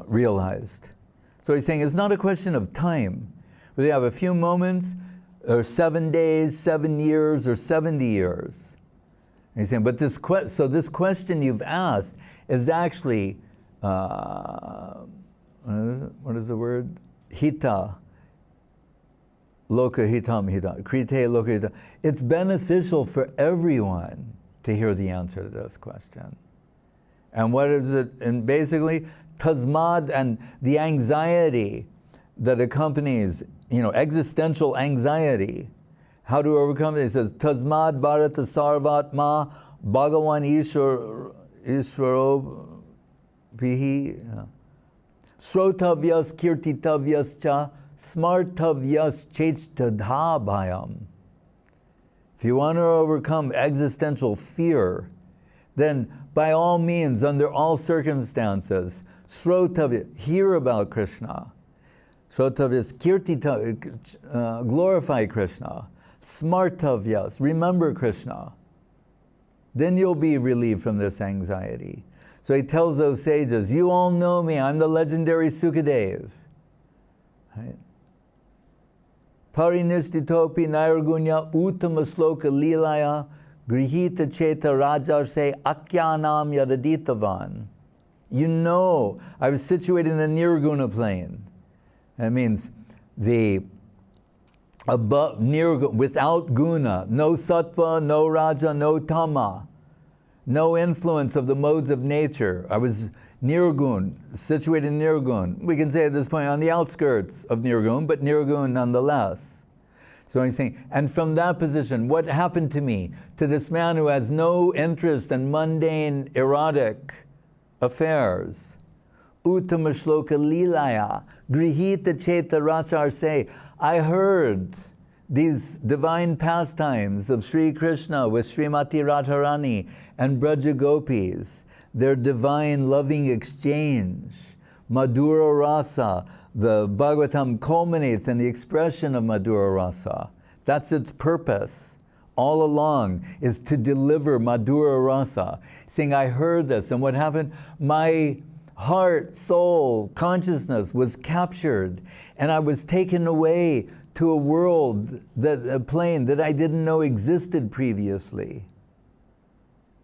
realized. So he's saying it's not a question of time. Whether you have a few moments, or 7 days, 7 years, or 70 years. And he's saying, but this question you've asked is actually, what is the word? Hita. Loka hitam hita. Krite loka hita. It's beneficial for everyone to hear the answer to this question. And what is it? And basically, tasmad, and the anxiety that accompanies, existential anxiety. How to overcome it? He says, tasmad bharata sarvatma bhagavan ishvaro bihi srotavyas kirtitavyas cha smartavyas chechtadha bhayam. If you want to overcome existential fear, then by all means, under all circumstances, srotavya, hear about Krishna. Srotavyas kirtita, glorify Krishna. Smartavyas, remember Krishna. Then you'll be relieved from this anxiety. So he tells those sages, you all know me, I'm the legendary Sukadev. Right? Parinistitopi nairgunya uttama sloka lilaya grihita cheta rajarse akyanam yadaditavan. You know, I was situated in the nirguna plane. That means the above, without guna, no sattva, no raja, no tama, no influence of the modes of nature. I was nirgun, situated in nirgun. We can say at this point on the outskirts of nirgun, but nirgun nonetheless. So he's saying, and from that position, what happened to me, to this man who has no interest in mundane, erotic affairs? Uttama shloka lilaya, grihita cheta rasar say, I heard these divine pastimes of Sri Krishna with Srimati Radharani and Braja Gopis, their divine loving exchange. Madhura Rasa, the Bhagavatam culminates in the expression of Madhura Rasa. That's its purpose all along, is to deliver Madhura Rasa. Saying, I heard this, and what happened? My heart, soul, consciousness was captured, and I was taken away to a world, a plane that I didn't know existed previously.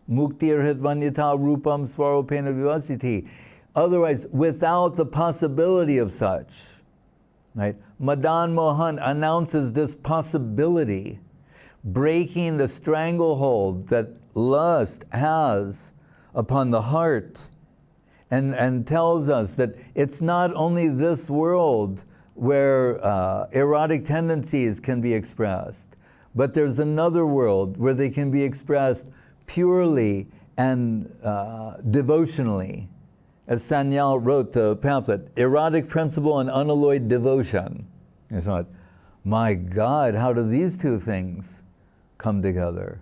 Muktir hitvanyata rupam svaropena vivasiti. Otherwise, without the possibility of such, right? Madan Mohan announces this possibility, breaking the stranglehold that lust has upon the heart, and tells us that it's not only this world where erotic tendencies can be expressed, but there's another world where they can be expressed purely and devotionally. As Sanyal wrote the pamphlet, Erotic Principle and Unalloyed Devotion. I thought, my God, how do these two things come together?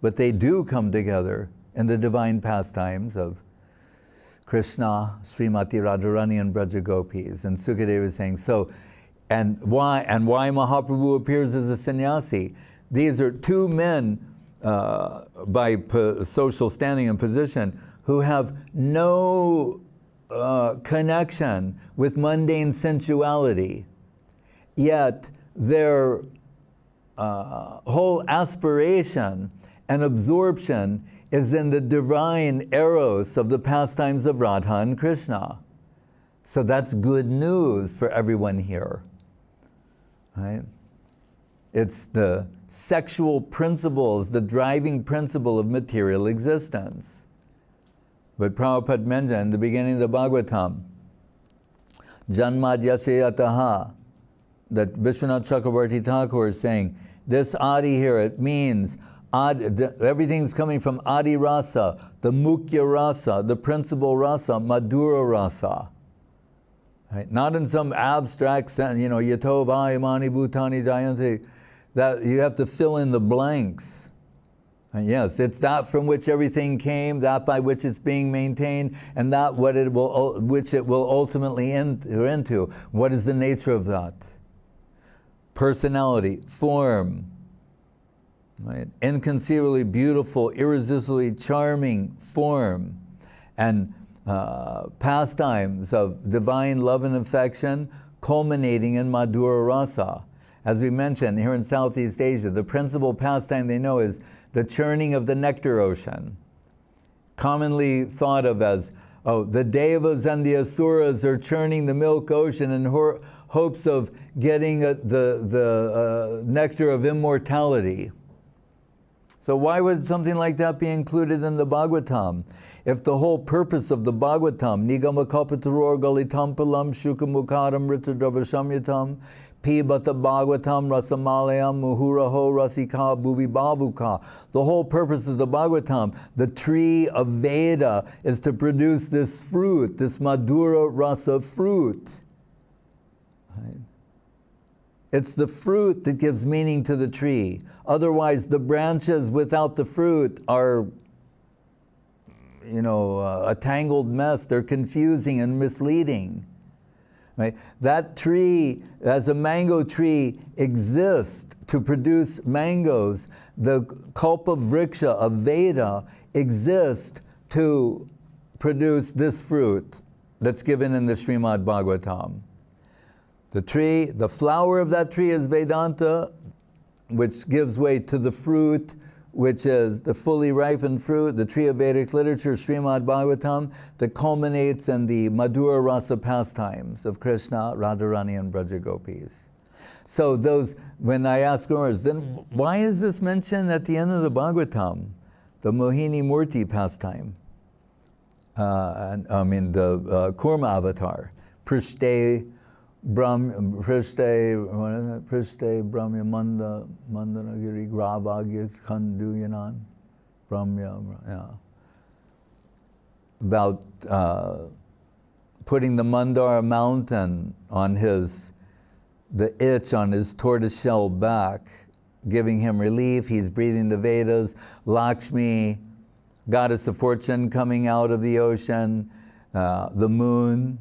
But they do come together in the divine pastimes of Krishna, Srimati Radharani, and Braja Gopis. And Sukadeva is saying, so, and why Mahaprabhu appears as a sannyasi? These are two men by social standing and position who have no connection with mundane sensuality, yet their whole aspiration and absorption is in the divine eros of the pastimes of Radha and Krishna. So that's good news for everyone here, right? It's the sexual principles, the driving principle of material existence. But Prabhupada mentioned in the beginning of the Bhagavatam, Janmad Yasayataha, that Vishwanath Chakravarti Thakur is saying, this Adi here, it means everything's coming from Adi Rasa, the Mukhya Rasa, the principal Rasa, Madhura Rasa. Right? Not in some abstract sense, Yato Vayamani Bhutani Dayanti, that you have to fill in the blanks. And yes, it's that from which everything came, that by which it's being maintained, and that which it will ultimately enter into. What is the nature of that? Personality, form, right? Inconceivably beautiful, irresistibly charming form, and pastimes of divine love and affection culminating in Madhura Rasa. As we mentioned, here in Southeast Asia, the principal pastime they know is the churning of the nectar ocean, commonly thought of as, oh, the Devas and the Asuras are churning the milk ocean in hopes of getting the nectar of immortality. So why would something like that be included in the Bhagavatam? If the whole purpose of the Bhagavatam, Nigama Kalpataror Galitam Palam Shukamukharam Ritadravashamyatam Pibata Bhagavatam Rasamalayam Muhuraho Rasika Bhuvi Bhavuka. The whole purpose of the Bhagavatam, the tree of Veda, is to produce this fruit, this Madhura Rasa fruit. Right? It's the fruit that gives meaning to the tree. Otherwise, the branches without the fruit are, a tangled mess. They're confusing and misleading. Right? That tree, as a mango tree, exists to produce mangoes. The Kalpa Vriksha of Veda exists to produce this fruit that's given in the Srimad Bhagavatam. The tree, the flower of that tree is Vedanta, which gives way to the fruit, which is the fully ripened fruit, the tree of Vedic literature, Srimad Bhagavatam, that culminates in the Madhura Rasa pastimes of Krishna, Radharani, and Braja Gopis. So when I ask Gurus, then why is this mentioned at the end of the Bhagavatam? The Mohini Murti pastime. The Kurma avatar. Prishte Brahmya Mandanagiri Grabhagya Kanduyanan Brahmya. About putting the Mandara mountain on the itch on his tortoiseshell back, giving him relief. He's breathing the Vedas. Lakshmi, goddess of fortune, coming out of the ocean. The moon,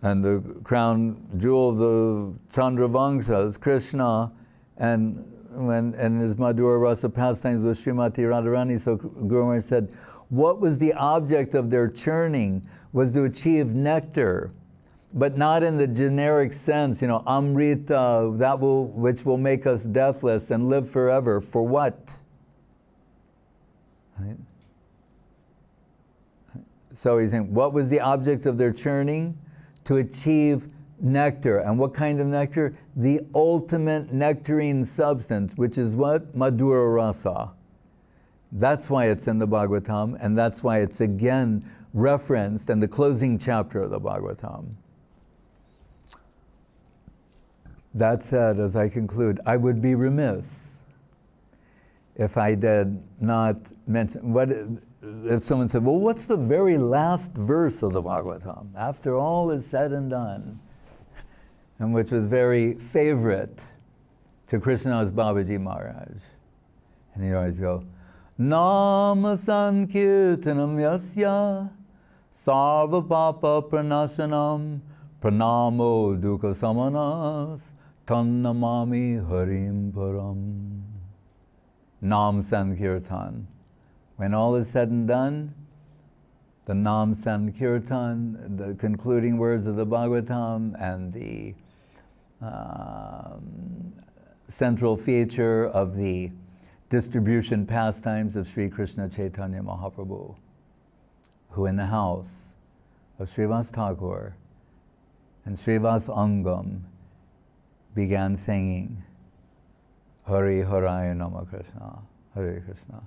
and the crown jewel of the Chandravamsa is Krishna, and his Madhura Rasa pastimes with Srimati Radharani. So Guru Maharaj said, what was the object of their churning was to achieve nectar, but not in the generic sense, Amrita, which will make us deathless and live forever. For what? Right? So he's saying, what was the object of their churning? To achieve nectar. And what kind of nectar? The ultimate nectarine substance, which is what? Madhura Rasa. That's why it's in the Bhagavatam, and that's why it's again referenced in the closing chapter of the Bhagavatam. That said, as I conclude, I would be remiss if I did not mention if someone said, well, what's the very last verse of the Bhagavatam? After all is said and done. And which was very favorite to Krishnadas Babaji Maharaj. And he'd always go, Nama Sankirtanam Yasya Sarva Papa Pranasanam Pranamo Dukha Samanas Tannamami Harim Param. Nam Sankirtan. When all is said and done, the Nam Sankirtan, the concluding words of the Bhagavatam, and the central feature of the distribution pastimes of Sri Krishna Chaitanya Mahaprabhu, who in the house of Srivas Thakur and Srivas Angam began singing Hari Haraya Nama Krishna, Hare Krishna.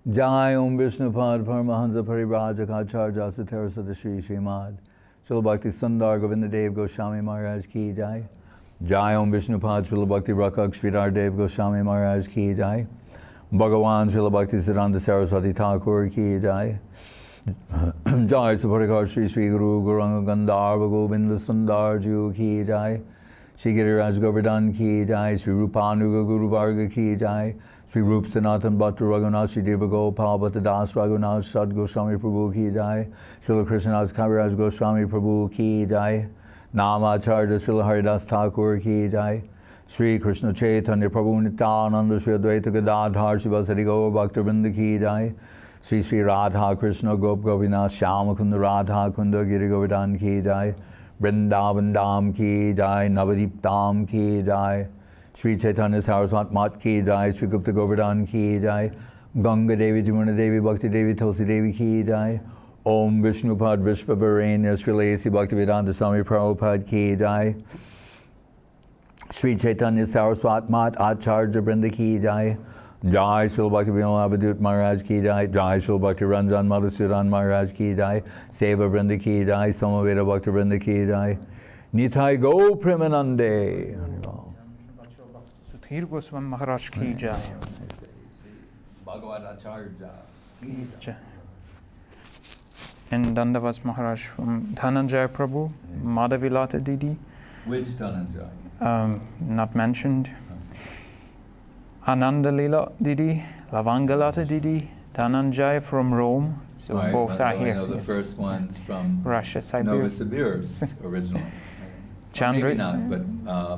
Jai Om Vishnupad Paramahansa Parivrajaka Satara Sadashri Srimad Srila Bhakti Sundar Govinda Dev Goswami Maharaj Ki Jai. Jai Om Vishnupad Srila Bhakti Rakak Sridhar Dev Goswami Maharaj Ki Jai. Bhagavan Srila Bhakti Siddhanta Saraswati Thakur Ki Jai. Jai Saparikar Sri Sri Guru Gauranga Gandharva Govinda Sundar Ju Ki Jai. Shri Giriraj Govardhan Ki Jai. Shri Rupanuga Guru Varga Ki Jai. Sri Rup Sanatan Bhattu Raghunath, Sri Deva Gopal Bhatta Das Raghunath, Sad Goswami Prabhu Ki Jai, Srila Krishnadas Kaviraj Goswami Prabhu Ki Jai, Namacharya Srila Haridas Thakur Ki Jai, Sri Krishna Chaitanya Prabhu Nityananda Sri Advaita Gadadhar Shivasari Gaur Bhaktivinoda Ki Jai, Sri Sri Radha Krishna Gop Govinath Shyama Kunda Radha Kunda Giri Govardhan Ki Jai, Vrindavan Dham Ki Jai, Navadip Dham Ki Jai, Sri Chaitanya Saraswat Mat Ki Jai, Sri Gupta Govardhan Ki Jai, Ganga Devi, Jamuna Devi, Bhakti Devi, Tulsi Devi Ki Jai, Om Vishnupad Vishvavarenya, Sri Lasi Bhaktivedanta Swami Prabhupada Ki Jai, Sri Chaitanya Saraswat Mat Acharya Brinda Ki Jai, Jai Srila Bhakti Vinod Avadut Maharaj Ki Jai, Jai Srila Bhakti Ranjan Madhusudan Maharaj Ki Jai, Seva Brinda Ki Jai, Somaveda Bhakti Brinda Ki Jai, Nitai Go Premanande. Sudhir Goswami Maharaj Ki Jai. Bhagavad Acharya Ki Jai. And Dandavas Maharaj from Dhananjaya Prabhu, Madhavilata Didi. Which Dhananjaya? Not mentioned. Ananda Lila Didi, Lavangalata Didi, Dhananjaya from Rome. So right, both are here. The Yes. first ones from Russia, Siberia. Novosibirsk originally. Chandra. Maybe not, but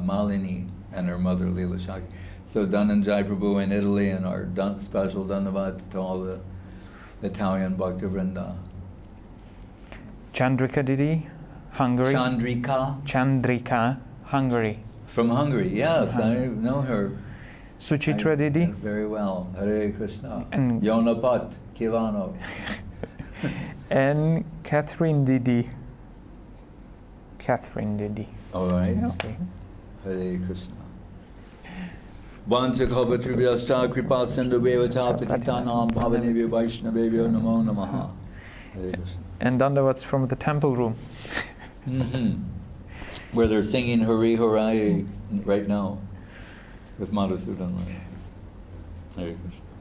Malini and her mother Leela Shakti. So Dhananjaya Prabhu in Italy, and our special Dhanavats to all the Italian Bhakti Vrinda. Chandrika Didi, Hungary. Chandrika. Hungary. From Hungary, yes, I know her. Suchitra Didi. Very well. Hare Krishna. And Yonapat Kivano. And Catherine Didi. Catherine Didi. All right. Okay. Hare Krishna. Vancha Kalpatribhyasta Kripa Sindhu Bevata Patitanam Pavanebhyo Vaishnavebhyo Namo Namaha. Hare Krishna. And Dandavats from the temple room. Where they're singing Hari Harai right now with Madhusudan. Hare Krishna.